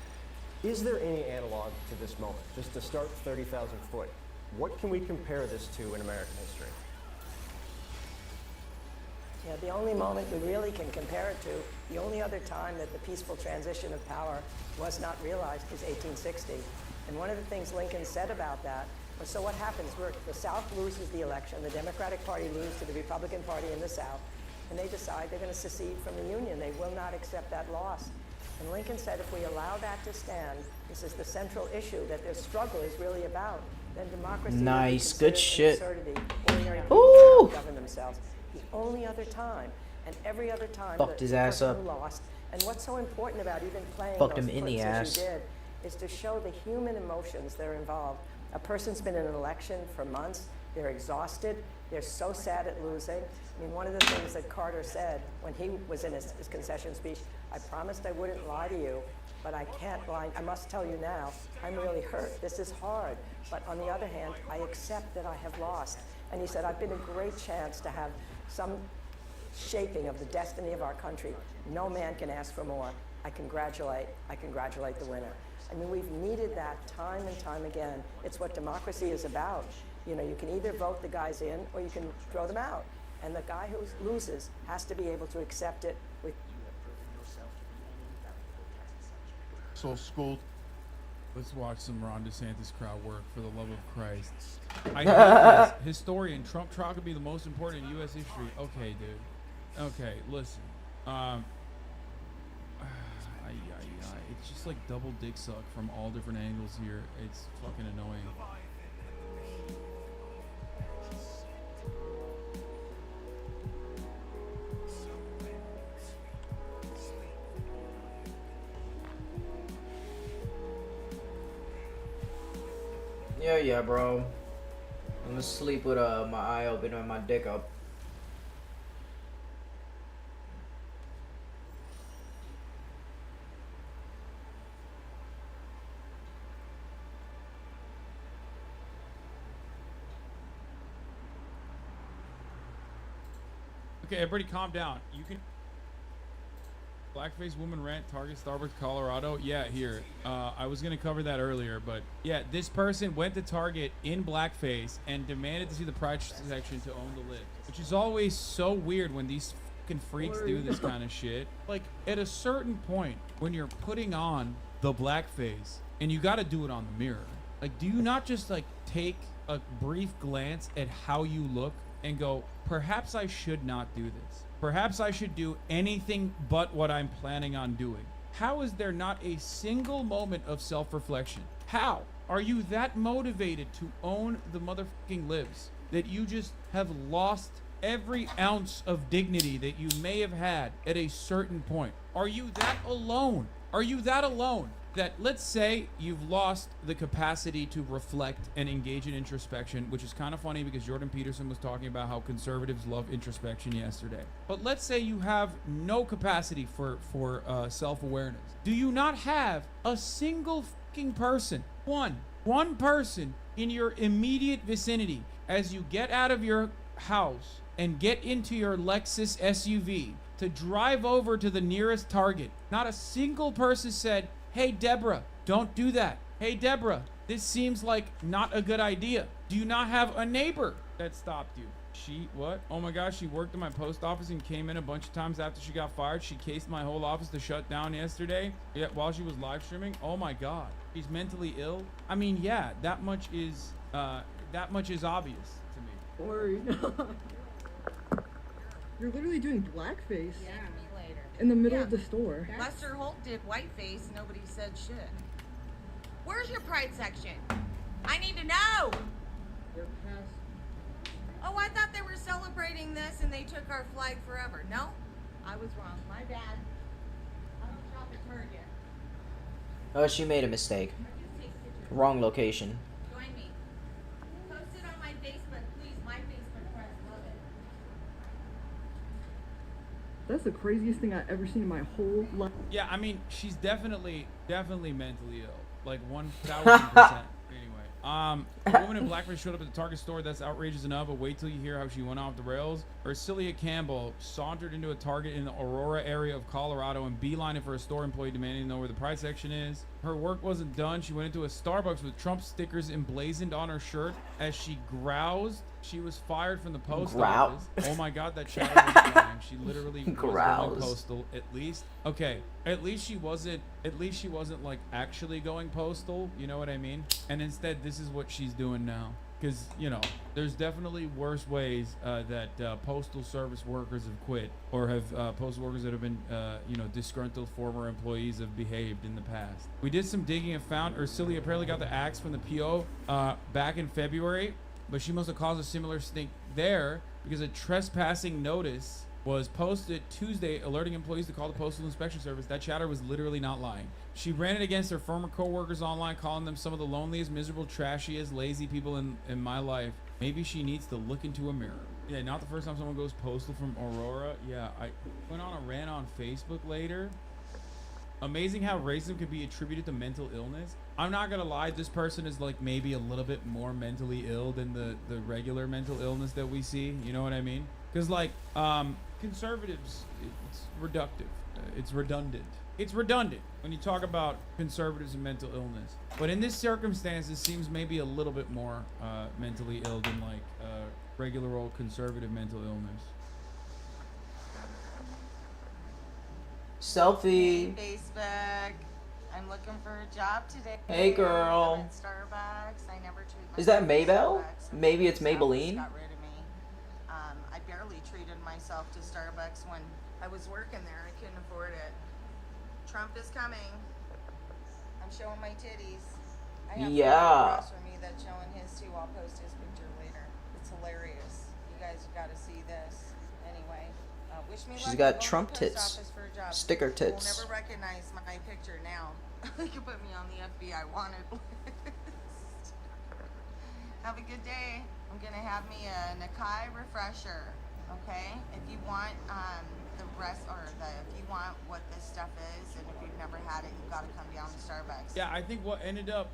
Is there any analog to this moment? Just to start 30,000 foot, what can we compare this to in American history? Yeah, the only moment we really can compare it to, the only other time that the peaceful transition of power was not realized was 1860. And one of the things Lincoln said about that was, so what happens? The South loses the election, the Democratic Party loses to the Republican Party in the South, and they decide they're going to secede from the Union. They will not accept that loss. And Lincoln said, if we allow that to stand, this is the central issue that their struggle is really about, then democracy Nice, will be good considered an shit. absurdity. Ordinary people Ooh. cannot govern themselves. The only other time, and every other time, Fucked the his ass person up. who lost. And what's so important about even playing Fucked those him in the clips as ass. you did is to show the human emotions that are involved. A person's been in an election for months. They're exhausted. They're so sad at losing. I mean, one of the things that Carter said when he was in his concession speech, I promised I wouldn't lie to you, but I can't lie. I must tell you now, I'm really hurt. This is hard. But on the other hand, I accept that I have lost. And he said, I've been a great chance to have some shaping of the destiny of our country. No man can ask for more. I congratulate the winner. I mean, we've needed that time and time again. It's what democracy is about. You know, you can either vote the guys in or you can throw them out. And the guy who loses has to be able to accept it with. So schooled. Let's watch some Ron DeSantis crowd work, for the love of Christ. I hate this. Historian, Trump trial could be the most important in U.S. history. Okay, dude. Okay, listen. It's just like double dick suck from all different angles here. It's fucking annoying. Yeah, bro. I'm gonna sleep with my eye open and my dick up. Okay, everybody calm down. You can... Blackface woman rant, Target, Starbucks, Colorado. Yeah, here. I was going to cover that earlier, but yeah, this person went to Target in blackface and demanded to see the price section to own the lid, which is always so weird when these fucking freaks do this kind of shit. Like, at a certain point, when you're putting on the blackface, and you got to do it on the mirror, like, do you not just, like, take a brief glance at how you look and go, perhaps I should not do this. Perhaps I should do anything but what I'm planning on doing. How is there not a single moment of self-reflection? How are you that motivated to own the motherfucking libs that you just have lost every ounce of dignity that you may have had at a certain point? Are you that alone? Are you that alone? That, let's say you've lost the capacity to reflect and engage in introspection, which is kind of funny because Jordan Peterson was talking about how conservatives love introspection yesterday. But let's say you have no capacity for self-awareness. Do you not have a single fucking person, one person in your immediate vicinity as you get out of your house and get into your Lexus SUV to drive over to the nearest Target? Not a single person said, hey, Deborah, don't do that. Hey, Deborah, this seems like not a good idea. Do you not have a neighbor that stopped you? She, what? Oh my gosh, she worked at my post office and came in a bunch of times after she got fired. She cased my whole office to shut down yesterday while she was live streaming. Oh my God, she's mentally ill. I mean, yeah, that much is obvious to me. Worried. You're literally doing blackface. Yeah, me later. In the middle of the store. Lester Holt did whiteface. Nobody said shit. Where's your pride section? I need to know. celebrating this and they took our flag forever. No, I was wrong. My bad. I don't shop at Target. Oh, she made a mistake. Wrong location. Join me. Post it on my Facebook, please. My Facebook friends love it. That's the craziest thing I've ever seen in my whole life. Yeah, I mean, she's definitely mentally ill. Like 1,000%. Anyway, a woman in blackface showed up at the Target store. That's outrageous enough, but wait till you hear how she went off the rails. Ursilia Campbell sauntered into a Target in the Aurora area of Colorado and beelined for a store employee demanding to know where the price section is. Her work wasn't done. She went into a Starbucks with Trump stickers emblazoned on her shirt. As she groused, she was fired from the post office. Oh my God, that shadow was flying. She literally was going postal. At least she wasn't like actually going postal. You know what I mean? And instead, this is what she's doing now. Because, you know, there's definitely worse ways that postal service workers have quit, or have postal workers that have been, disgruntled former employees have behaved in the past. We did some digging and found Ursilia apparently got the axe from the PO back in February, but she must have caused a similar stink there because a trespassing notice was posted Tuesday alerting employees to call the Postal Inspection Service. That chatter was literally not lying. She ran it against her former co-workers online, calling them some of the loneliest, miserable, trashiest, lazy people in my life. Maybe she needs to look into a mirror. Yeah, not the first time someone goes postal from Aurora. Yeah, I went on a rant on Facebook later. Amazing how racism could be attributed to mental illness. I'm not gonna lie, this person is like maybe a little bit more mentally ill than the regular mental illness that we see. You know what I mean? Because like conservatives, it's reductive. It's redundant. It's redundant when you talk about conservatives and mental illness. But in this circumstance, it seems maybe a little bit more mentally ill than like regular old conservative mental illness. Selfie. Hey, Facebook. I'm looking for a job today. Hey, girl. I'm at Starbucks. I never treat Is that myself to Maybell? Starbucks. Maybe it's Starbucks Maybelline. got rid of me. I barely treated myself to Starbucks when I was working there. I couldn't afford it. Trump is coming. I'm showing my titties. I have a guy across from me that's showing his too. I'll post his picture later. It's hilarious. You guys have got to see this. Anyway, wish me luck. She's got I'm going to Trump the post tits. office for a job. Sticker People tits. will never recognize my picture now. You can put me on the FBI wanted list. Have a good day. I'm gonna have me a Nakai refresher. Okay, if you want if you want what this stuff is, and if you've never had it, you've got to come down to Starbucks. Yeah, I think what ended up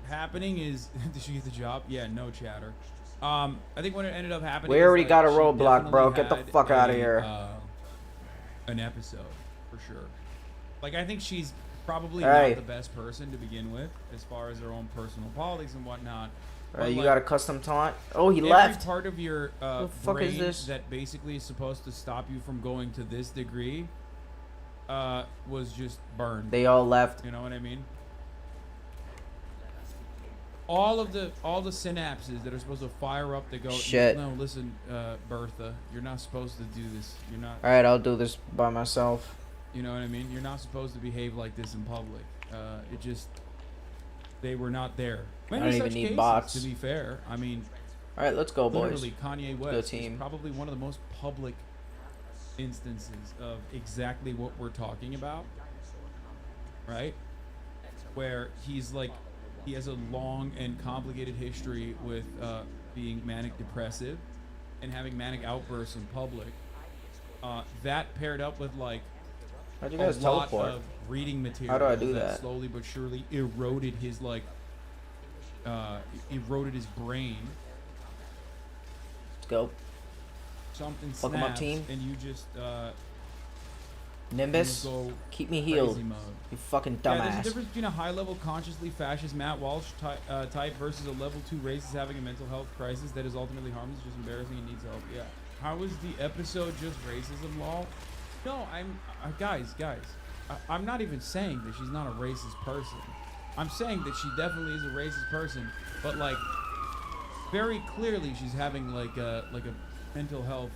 happening is did she get the job? Yeah, no chatter. I think what ended up happening. We already is, got a she roadblock, bro. definitely Get the had fuck out of here. An episode for sure. Like I think she's probably Hey. not the best person to begin with, as far as her own personal politics and whatnot. You like, got a custom taunt? Oh, he every left. part of your The fuck is brain this? that basically is supposed to stop you from going to this degree was just burned. They all left. You know what I mean? All the synapses that are supposed to fire up that go. Shit. No, listen, Bertha, you're not supposed to do this. You're not. All right, I'll do this by myself. You know what I mean? You're not supposed to behave like this in public. It just. They were not there. I Many don't such even need cases, bots. to be fair. I mean, all right, let's go, boys. Literally, Kanye Let's go, West team. is probably one of the most public instances of exactly what we're talking about, right? Where he's like, he has a long and complicated history with being manic depressive and having manic outbursts in public. That paired up with like How'd you a guys lot teleport? of reading material How do I do that? slowly but surely eroded his like eroded his brain. Let's go. Something Fuck 'em up, snaps team. and you just Nimbus, you go keep me crazy healed. mode. You fucking Yeah, there's a dumbass. difference between a high-level consciously fascist Matt Walsh type versus a level 2 racist having a mental health crisis that is ultimately harmless, just embarrassing and needs help. Yeah. How is the episode just racism, lol? No, guys. I'm not even saying that she's not a racist person. I'm saying that she definitely is a racist person, but like very clearly she's having like a mental health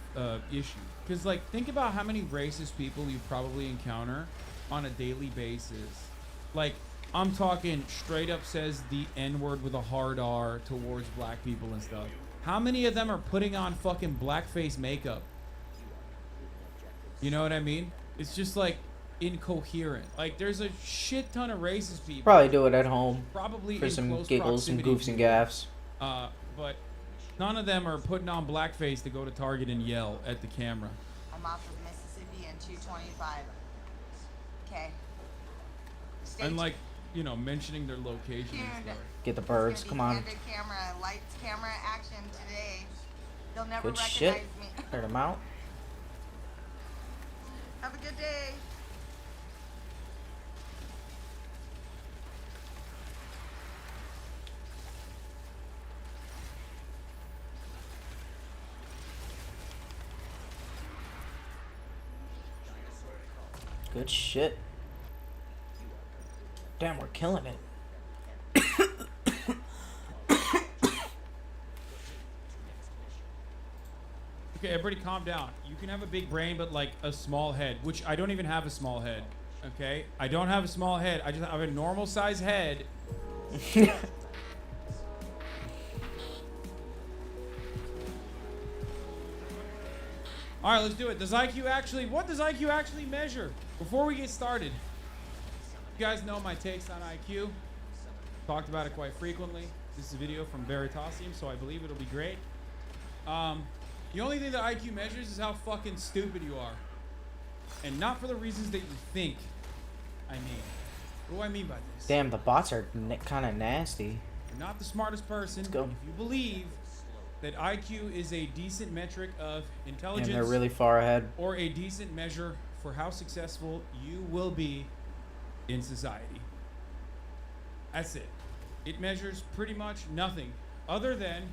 issue. Because like think about how many racist people you probably encounter on a daily basis. Like I'm talking straight up says the N-word with a hard R towards black people and stuff. How many of them are putting on fucking blackface makeup? You know what I mean? It's just like incoherent. Like there's a shit ton of racist people. Probably do it at home. Probably for in some close giggles, some proximity goofs and to you. gaffs. But none of them are putting on blackface to go to Target and yell at the camera. I'm off of Mississippi and 225. Okay. And like, you know, mentioning their location and stuff. Get the birds. Come on. Candid camera, lights, camera, action today. They'll never Good recognize shit. me. Heard him out. Have a good day. Good shit. Damn, we're killing it. Okay, everybody calm down. You can have a big brain, but like a small head, which I don't even have a small head. Okay? I don't have a small head. I just have a normal size head. All right, let's do it. Does IQ actually, what does IQ actually measure? Before we get started, you guys know my takes on IQ. Talked about it quite frequently. This is a video from Veritasium, so I believe it'll be great. The only thing that IQ measures is how fucking stupid you are. And not for the reasons that you think I mean. What do I mean by this? Damn, the bots are kind of nasty. You're not the smartest person. Let's go. If you believe that IQ is a decent metric of intelligence, And they're really far ahead. or a decent measure for how successful you will be in society. That's it. It measures pretty much nothing other than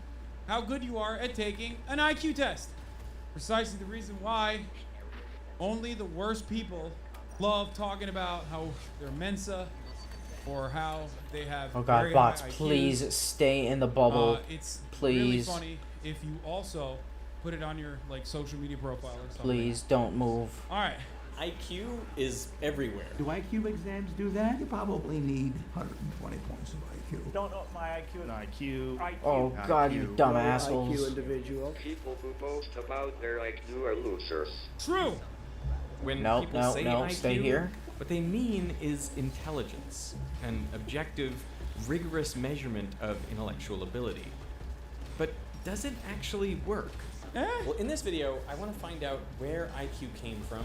how good you are at taking an IQ test. Precisely the reason why only the worst people love talking about how they're Mensa or how they have Oh god, very bots, high IQs. please stay in the bubble. It's please. really funny if you also put it on your like social media profile or something. Please don't move. All right. IQ is everywhere. Do IQ exams do that? You probably need 120 points of IQ. Don't know my IQ. IQ. Oh god, you dumb assholes. IQ individual. People who boast about their IQ are losers. True. When Nope, people no, say no, IQ, stay here. what they mean is intelligence, an objective, rigorous measurement of intellectual ability. But does it actually work? Well, in this video, I want to find out where IQ came from,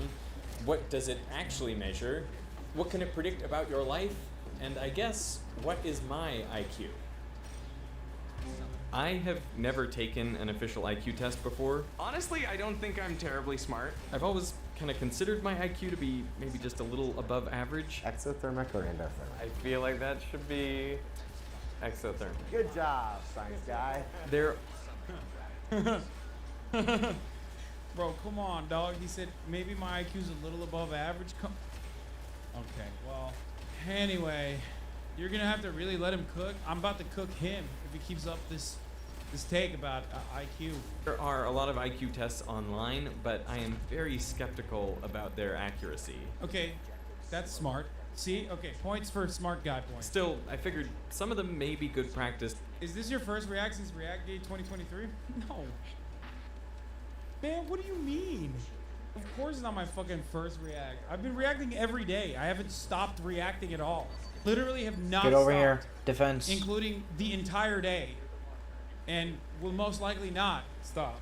what does it actually measure, what can it predict about your life, and I guess, what is my IQ? I have never taken an official IQ test before. Honestly, I don't think I'm terribly smart. I've always kind of considered my IQ to be maybe just a little above average. Exothermic or endothermic? I feel like that should be exothermic. Good job, science guy. There. Bro, come on, dog. He said maybe my IQ's a little above average. Okay, well, anyway, you're gonna have to really let him cook. I'm about to cook him if he keeps up this take about IQ. There are a lot of IQ tests online, but I am very skeptical about their accuracy. Okay, that's smart. See, okay, points for smart guy points. Still, I figured some of them may be good practice. Is this your first React since React Day 2023? No. Man, what do you mean? Of course it's not my fucking first React. I've been reacting every day. I haven't stopped reacting at all. Literally have not Get over stopped, here. Defense. including the entire day. And will most likely not stop.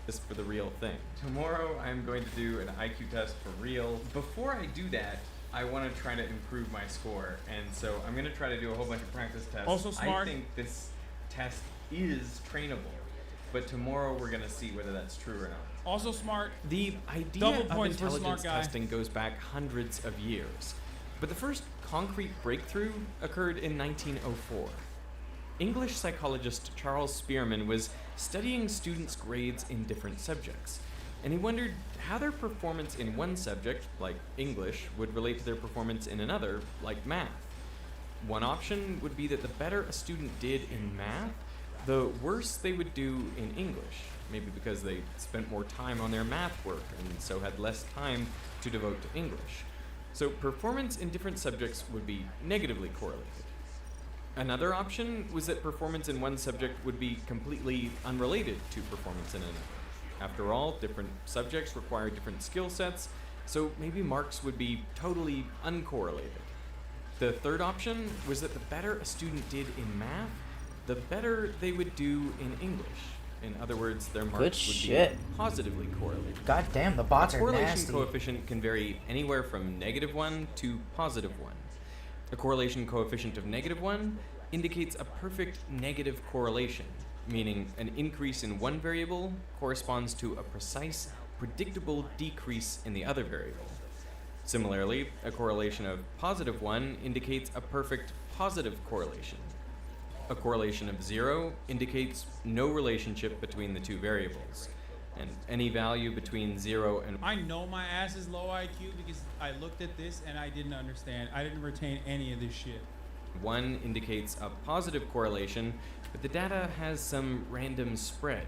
This for the real thing. Tomorrow, I'm going to do an IQ test for real. Before I do that, I want to try to improve my score, and so I'm going to try to do a whole bunch of practice tests. Also smart. I think this test is trainable, but tomorrow we're going to see whether that's true or not. Also smart. The idea Double of points for intelligence smart guy. testing goes back hundreds of years, but the first concrete breakthrough occurred in 1904. English psychologist Charles Spearman was studying students' grades in different subjects, and he wondered how their performance in one subject, like English, would relate to their performance in another, like math. One option would be that the better a student did in math, the worse they would do in English, maybe because they spent more time on their math work and so had less time to devote to English. So performance in different subjects would be negatively correlated. Another option was that performance in one subject would be completely unrelated to performance in another. After all, different subjects require different skill sets, so maybe marks would be totally uncorrelated. The third option was that the better a student did in math, the better they would do in English. In other words, their marks would be positively correlated. God damn, the bots the are correlation nasty. coefficient can vary anywhere from -1 to +1. A correlation coefficient of -1 indicates a perfect negative correlation, meaning an increase in one variable corresponds to a precise, predictable decrease in the other variable. Similarly, a correlation of +1 indicates a perfect positive correlation. A correlation of 0 indicates no relationship between the two variables, and any value between 0 and... I know my ass is low IQ because I looked at this and I didn't understand. I didn't retain any of this shit. 1 indicates a positive correlation, but the data has some random spread.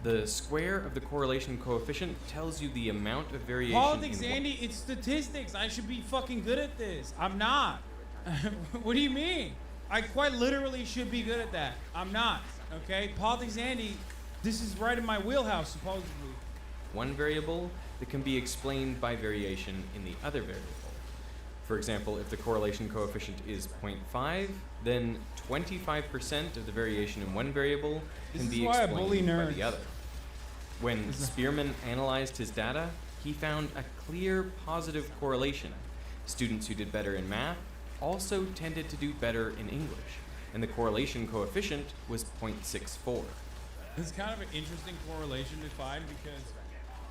The square of the correlation coefficient tells you the amount of variation Politics, in Andy, it's statistics. I should be fucking good at this. I'm not. What do you mean? I quite literally should be good at that. I'm not, okay? Politics, Andy, this is right in my wheelhouse, supposedly. one variable that can be explained by variation in the other variable. For example, if the correlation coefficient is 0.5, then 25% of the variation in one variable can be explained by the other. When Spearman analyzed his data, he found a clear positive correlation. Students who did better in math also tended to do better in English, and the correlation coefficient was 0.64. This is kind of an interesting correlation to find because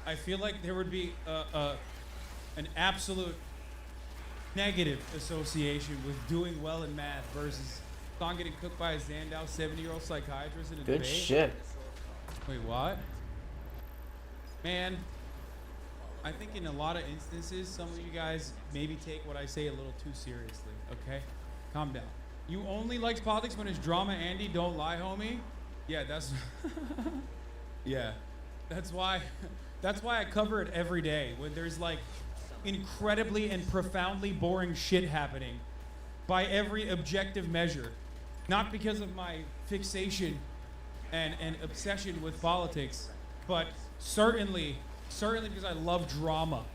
I feel like there would be an absolute negative association with doing well in math versus not getting cooked by a Zandow 70-year-old psychiatrist in a Good debate. shit. Wait, what? Man, I think in a lot of instances, some of you guys maybe take what I say a little too seriously, okay? Calm down. You only like politics when it's drama, Andy, don't lie, homie? Yeah, that's... yeah. That's why I cover it every day, when there's like incredibly and profoundly boring shit happening by every objective measure. Not because of my fixation and obsession with politics, but certainly because I love drama.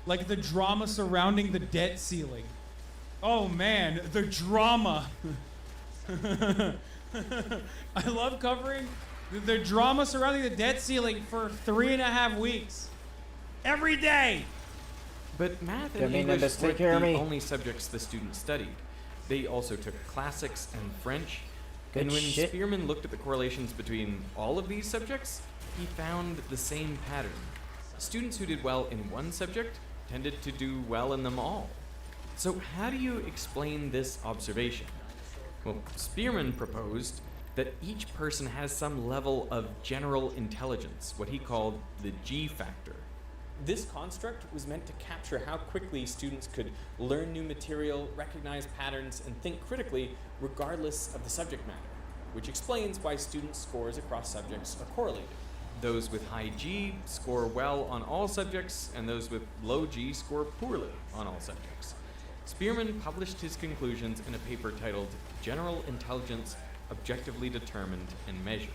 Like the drama surrounding the debt ceiling. Oh man, the drama. I love covering the drama surrounding the debt ceiling for 3.5 weeks. Every day. But math Don't and mean them to English take weren't care of the me. only subjects the students studied. They also took classics and French. Good and when shit. Spearman looked at the correlations between all of these subjects, he found the same pattern. Students who did well in one subject tended to do well in them all. So how do you explain this observation? Well, Spearman proposed that each person has some level of general intelligence, what he called the G factor. This construct was meant to capture how quickly students could learn new material, recognize patterns, and think critically regardless of the subject matter, which explains why students' scores across subjects are correlated. Those with high G score well on all subjects, and those with low G score poorly on all subjects. Spearman published his conclusions in a paper titled General Intelligence Objectively Determined and Measured.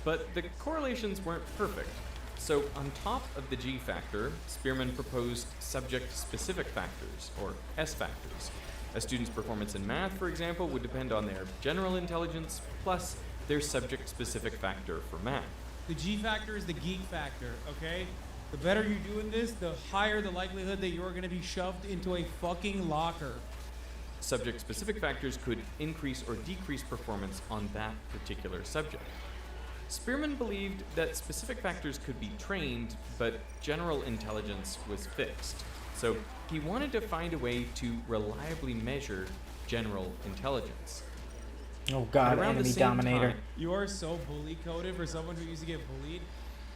But the correlations weren't perfect. So on top of the G factor, Spearman proposed subject-specific factors, or S factors. A student's performance in math, for example, would depend on their general intelligence plus their subject-specific factor for math. The G factor is the geek factor, okay? The better you do in this, the higher the likelihood that you're gonna be shoved into a fucking locker. Subject-specific factors could increase or decrease performance on that particular subject. Spearman believed that specific factors could be trained, but general intelligence was fixed. So he wanted to find a way to reliably measure general intelligence. Oh god, Around the enemy same dominator. time- You are so bully coded for someone who used to get bullied.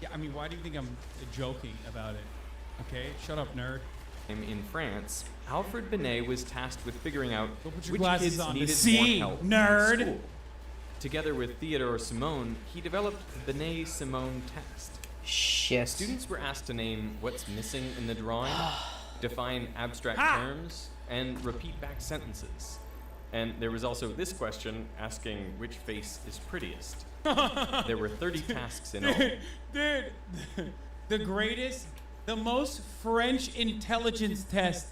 Yeah, I mean, why do you think I'm joking about it? Okay, shut up, nerd. In France, Alfred Binet was tasked with figuring out Go put your which glasses kids on to needed see, more help nerd. in school. Together with Theodore Simon, he developed the Binet-Simon test. Shit. Students were asked to name what's missing in the drawing, define abstract terms, and repeat back sentences. And there was also this question asking which face is prettiest. There were 30 tasks in all. Dude, the greatest, the most French intelligence test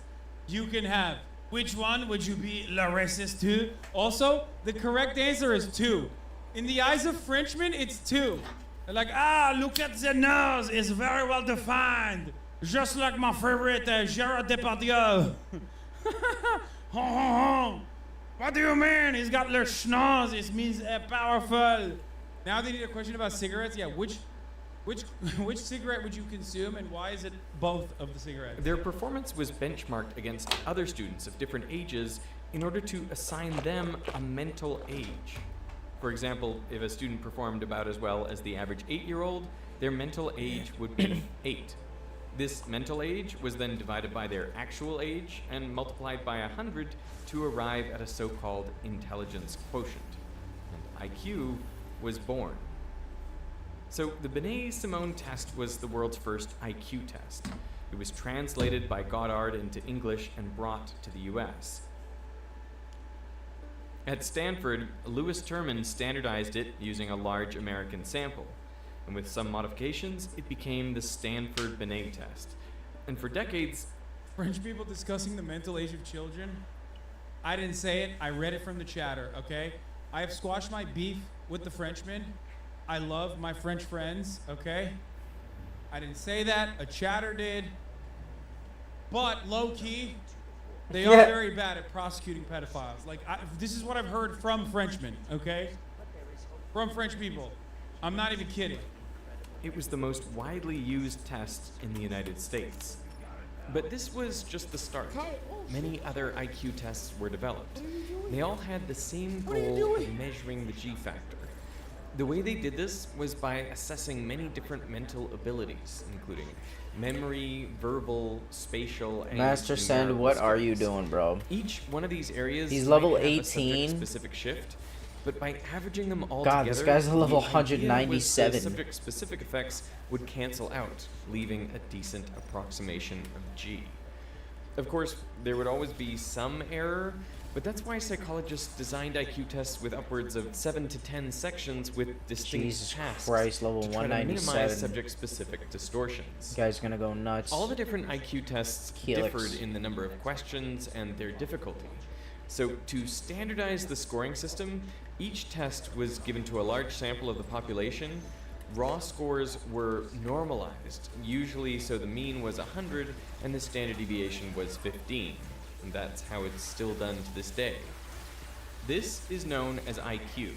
you can have. Which one would you be la racist to? Also, the correct answer is 2. In the eyes of Frenchmen, it's 2. They're like, look at the nose, it's very well defined. Just like my favorite Gerard Depardieu. What do you mean? He's got le schnoz, it means powerful. Now they need a question about cigarettes. Yeah, which cigarette would you consume, and why is it both of the cigarettes? Their performance was benchmarked against other students of different ages in order to assign them a mental age. For example, if a student performed about as well as the average 8-year-old, their mental age would be 8. This mental age was then divided by their actual age and multiplied by 100 to arrive at a so-called intelligence quotient. And IQ was born. So the Binet-Simon test was the world's first IQ test. It was translated by Goddard into English and brought to the US. At Stanford, Lewis Terman standardized it using a large American sample. And with some modifications, it became the Stanford Binet test. And for decades, French people discussing the mental age of children. I didn't say it, I read it from the chatter, okay? I have squashed my beef with the Frenchmen. I love my French friends, okay? I didn't say that, a chatter did. But low-key, they are very bad at prosecuting pedophiles. Like, this is what I've heard from Frenchmen, okay? From French people. I'm not even kidding. It was the most widely used test in the United States. But this was just the start. Many other IQ tests were developed. They all had the same goal of measuring the G factor. The way they did this was by assessing many different mental abilities, including memory, verbal, spatial, and Master Send, what are you doing, bro? Each one of these areas He's level might have 18. A specific shift, but by averaging them all God, together, this guy's a level the idea was the 197. subject-specific effects would cancel out, leaving a decent approximation of G. Of course, there would always be some error, but that's why psychologists designed IQ tests with upwards of 7 to 10 sections with distinct Jesus tasks Christ, level to try to 197. minimize subject-specific distortions. This guy's gonna go nuts. All the different IQ tests Helix. differed in the number of questions and their difficulty. So to standardize the scoring system, each test was given to a large sample of the population. Raw scores were normalized, usually so the mean was 100 and the standard deviation was 15. And that's how it's still done to this day. This is known as IQ,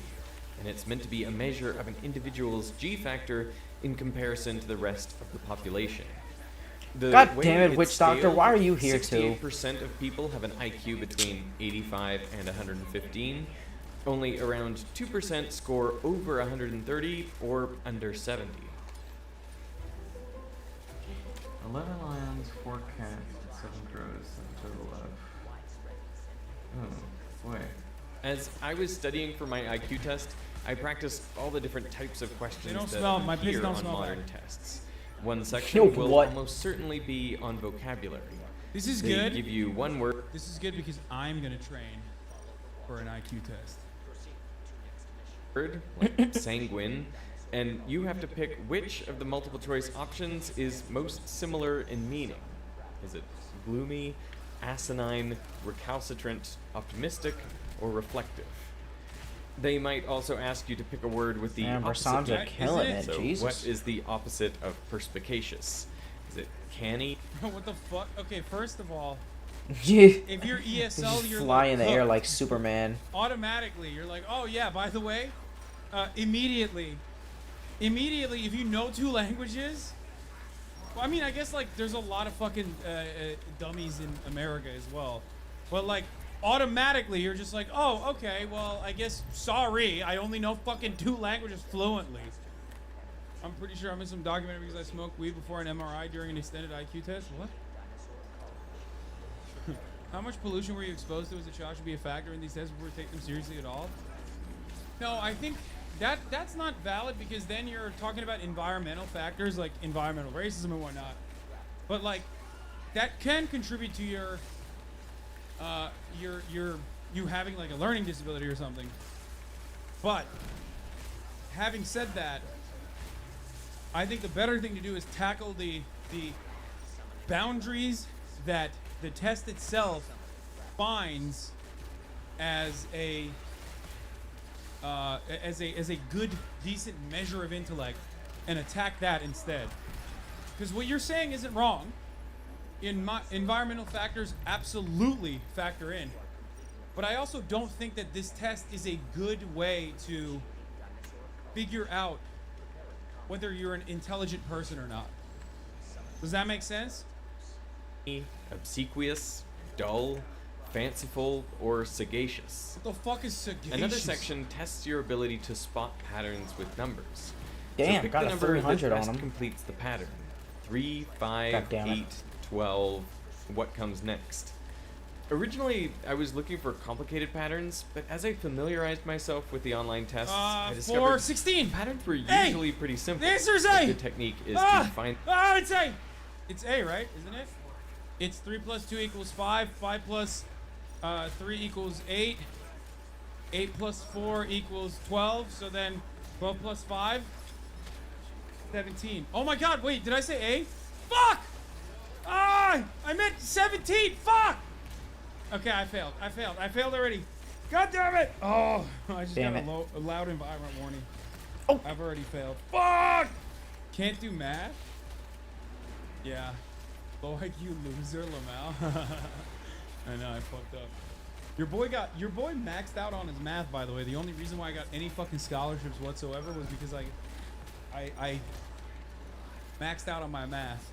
and it's meant to be a measure of an individual's G factor in comparison to the rest of the population. God damn it, Witch Doctor, why are you here too? 68% of people have an IQ between 85 and 115. Only around 2% score over 130 or under 70. 11 lions, 4 cats, 7 crows, a total of... Oh, boy. As I was studying for my IQ test, I practiced all the different types of questions don't that smell- my pigs appear don't on smell modern bad. tests. One section will What? almost certainly be on vocabulary. This is They good. give you one word. This is good because I'm gonna train for an IQ test. Word, like sanguine, and you have to pick which of the multiple choice options is most similar in meaning. Is it gloomy, asinine, recalcitrant, optimistic, or reflective? They might also ask you to pick a word with the Damn, opposite Rasan's are meaning. killing it, So Jesus. what is the opposite of perspicacious? Is it canny? What the fuck? Okay, first of all, Yeah. if you're ESL, Just you're fly like in the air cooked. like Superman. Automatically, you're like, oh yeah, by the way, immediately, if you know 2 languages, well, I mean, I guess like there's a lot of fucking dummies in America as well, but like automatically you're just like, oh, okay, well, I guess sorry, I only know fucking 2 languages fluently. I'm pretty sure I'm in some documentary because I smoked weed before an MRI during an extended IQ test. What? How much pollution were you exposed to as a child should be a factor in these tests before we take them seriously at all? No, I think that's not valid because then you're talking about environmental factors like environmental racism and whatnot. But like that can contribute to your you having like a learning disability or something. But having said that, I think the better thing to do is tackle the boundaries that the test itself finds as a good, decent measure of intellect, and attack that instead. Because what you're saying isn't wrong. Environmental factors absolutely factor in. But I also don't think that this test is a good way to figure out whether you're an intelligent person or not. Does that make sense? Obsequious, dull, fanciful, or sagacious. What the fuck is sagacious? Another section tests your ability to spot patterns with numbers. Damn, so pick got the a number 300 that on best him. completes the pattern. 3, 5, God damn it. 8, 12. What comes next? Originally, I was looking for complicated patterns, but as I familiarized myself with the online tests, I discovered 4, 16. patterns were A. usually pretty simple. The answer's A A. good technique is Ah! to find. It's A. It's A, right? Isn't it? It's 3 plus 2 equals 5. 5 plus 3 equals 8. 8 plus 4 equals 12. So then 12 plus 5, 17. Oh my God! Wait, did I say A? Fuck! I meant 17. Fuck! Okay, I failed. I failed already. God damn it! Oh, I just Damn got it. a loud environment warning. Oh! I've already failed. Fuck! Can't do math? Yeah. Low IQ loser, Lamau. I know, I fucked up. Your boy maxed out on his math, by the way. The only reason why I got any fucking scholarships whatsoever was because I maxed out on my math.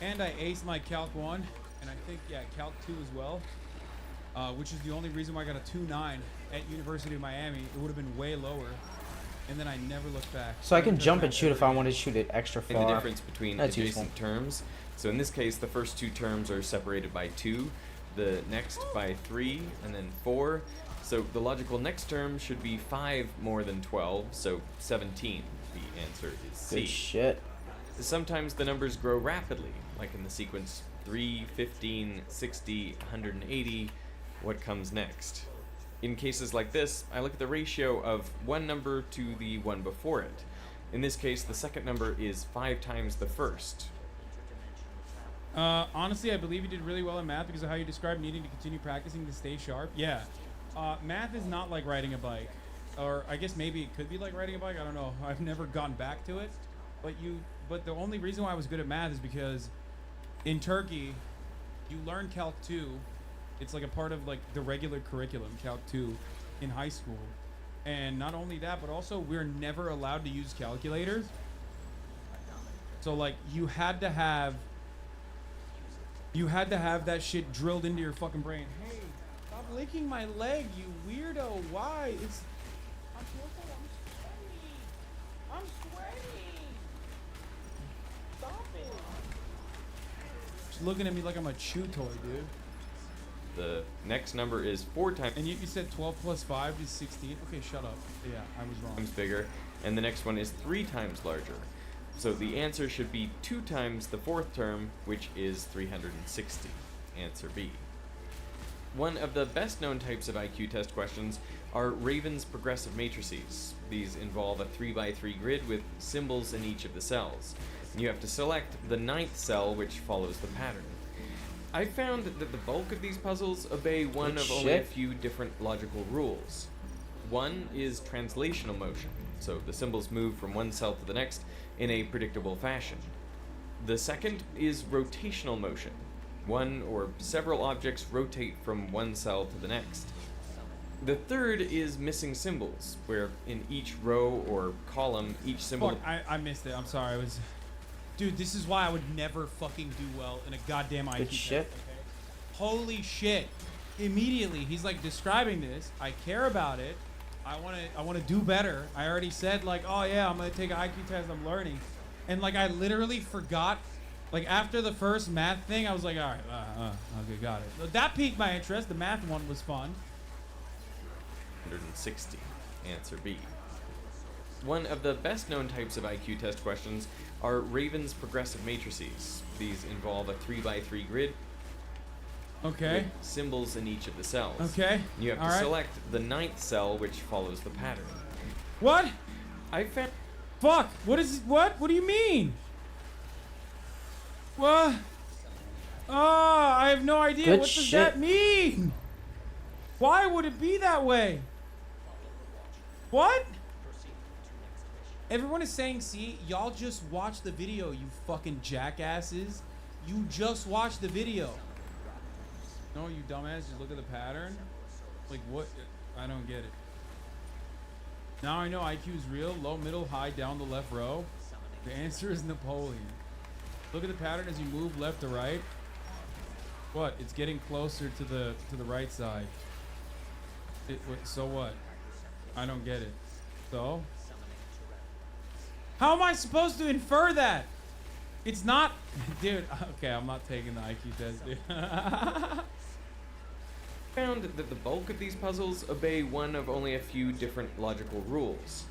And I aced my Calc 1, and I think, yeah, Calc 2 as well, which is the only reason why I got a 2.9 at University of Miami. It would have been way lower, and then I never looked back. So I can jump and shoot if I want to shoot it extra far. And the difference between That's adjacent useful. terms. So in this case, the first 2 terms are separated by 2, the next by 3, and then 4. So the logical next term should be 5 more than 12, so 17. The answer is C. Good shit. Sometimes the numbers grow rapidly, like in the sequence 3, 15, 60, 180. What comes next? In cases like this, I look at the ratio of one number to the one before it. In this case, the second number is 5 times the first. Honestly, I believe you did really well in math because of how you described needing to continue practicing to stay sharp. Yeah. Math is not like riding a bike. Or I guess maybe it could be like riding a bike. I don't know. I've never gone back to it. But the only reason why I was good at math is because in Turkey, you learn Calc 2. It's like a part of like the regular curriculum, Calc 2, in high school. And not only that, but also we're never allowed to use calculators. So like you had to have that shit drilled into your fucking brain. Hey, stop licking my leg, you weirdo. Why? I'm sweaty. Stop it. She's looking at me like I'm a chew toy, dude. The next number is 4 times. And you said 12 plus 5 is 16? Okay, shut up. Yeah, I was wrong. Times bigger, and the next one is 3 times larger. So the answer should be 2 times the 4th term, which is 360. Answer B. One of the best known types of IQ test questions are Raven's progressive matrices. These involve a 3x3 grid with symbols in each of the cells. And you have to select the 9th cell, which follows the pattern. I found that the bulk of these puzzles obey one of only a few different logical rules. One is translational motion, so the symbols move from one cell to the next in a predictable fashion. The second is rotational motion. One or several objects rotate from one cell to the next. The third is missing symbols, where in each row or column, each symbol... Fuck, I missed it. I'm sorry. Dude, this is why I would never fucking do well in a goddamn IQ Good test. shit. Okay? Holy shit. Immediately, he's like describing this. I care about it. I want to do better. I already said like, oh yeah, I'm going to take an IQ test. I'm learning. And like, I literally forgot. Like after the first math thing, I was like, all right, okay, got it. That piqued my interest. The math one was fun. 160. Answer B. One of the best known types of IQ test questions are Raven's progressive matrices. These involve a 3x3 grid. Okay. with symbols in each of the cells. Okay. You have to Alright. select the 9th cell, which follows the pattern. What? I found. Fuck. What is what? What do you mean? What? Oh, I have no idea. Good What does shit. that mean? Why would it be that way? What? Everyone is saying, see, y'all just watch the video, you fucking jackasses. You just watch the video. No, you dumbass, just look at the pattern. Like, what? I don't get it. Now I know IQ is real. Low, middle, high, down the left row. The answer is Napoleon. Look at the pattern as you move left to right. What? It's getting closer to the right side. So what? I don't get it. So? How am I supposed to infer that? It's not... Dude, okay, I'm not taking the IQ test, dude. Found that the bulk of these puzzles obey one of only a few different logical rules.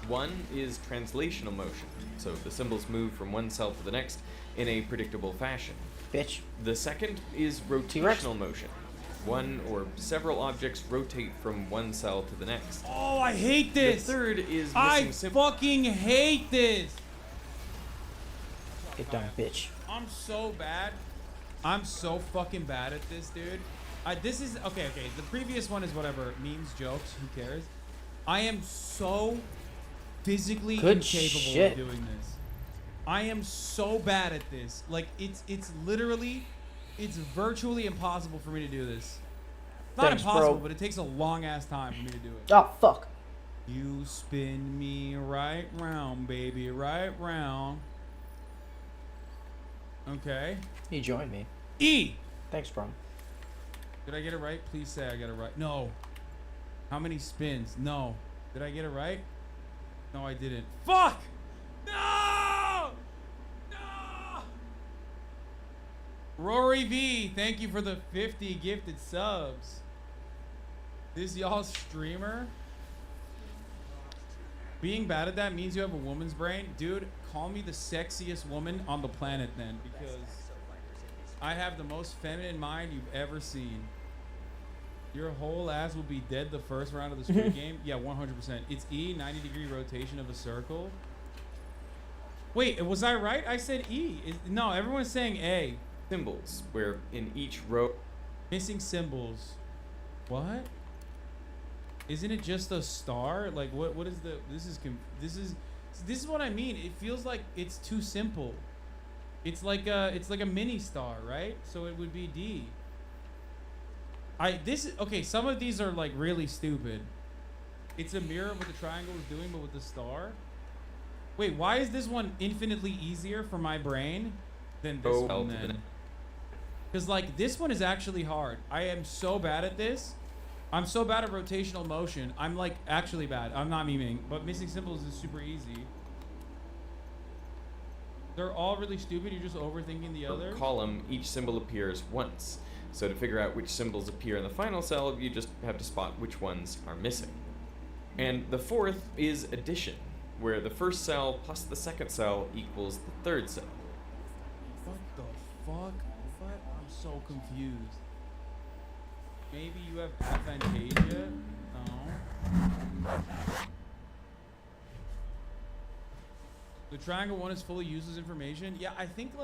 One is translational motion, so the symbols move from one cell to the next in a predictable fashion. Bitch. The second is rotational motion. One or several objects rotate from one cell to the next. Oh, I hate this. The third is I missing fucking hate this. Get down, bitch. I'm so bad. I'm so fucking bad at this, dude. This is okay. The previous one is whatever, memes, jokes. Who cares? I am so physically Good incapable shit. of doing this. I am so bad at this. Like it's virtually impossible for me to do this. Not Thanks, impossible, bro. but it takes a long ass time for me to do it. Oh, fuck. You spin me right round, baby, right round. Okay. He joined me. E. Thanks, bro. Did I get it right? Please say I got it right. No. How many spins? No. Did I get it right? No, I didn't. Fuck! No! No! Rory V, thank you for the 50 gifted subs. This y'all's streamer? Being bad at that means you have a woman's brain? Dude, call me the sexiest woman on the planet then, because I have the most feminine mind you've ever seen. Your whole ass will be dead the first round of the street game. Yeah, 100%. It's E, 90-degree rotation of a circle. Wait, was I right? I said E. No, everyone's saying A. Symbols, where in each row... Missing symbols. What? Isn't it just a star? Like, what is the... This is what I mean. It feels like it's too simple. It's like a mini star, right? So it would be D. Okay, some of these are like really stupid. It's a mirror of what the triangle is doing, but with the star. Wait, why is this one infinitely easier for my brain than this one then? Because like this one is actually hard. I am so bad at this. I'm so bad at rotational motion. I'm like actually bad. I'm not memeing, but missing symbols is super easy. They're all really stupid. You're just overthinking the other. Column, each symbol appears once. So to figure out which symbols appear in the final cell, you just have to spot which ones are missing. And the fourth is addition, where the first cell plus the second cell equals the third cell. What the fuck? What? I'm so confused. Maybe you have aphantasia? No. The triangle one is fully useless information? Yeah, I think like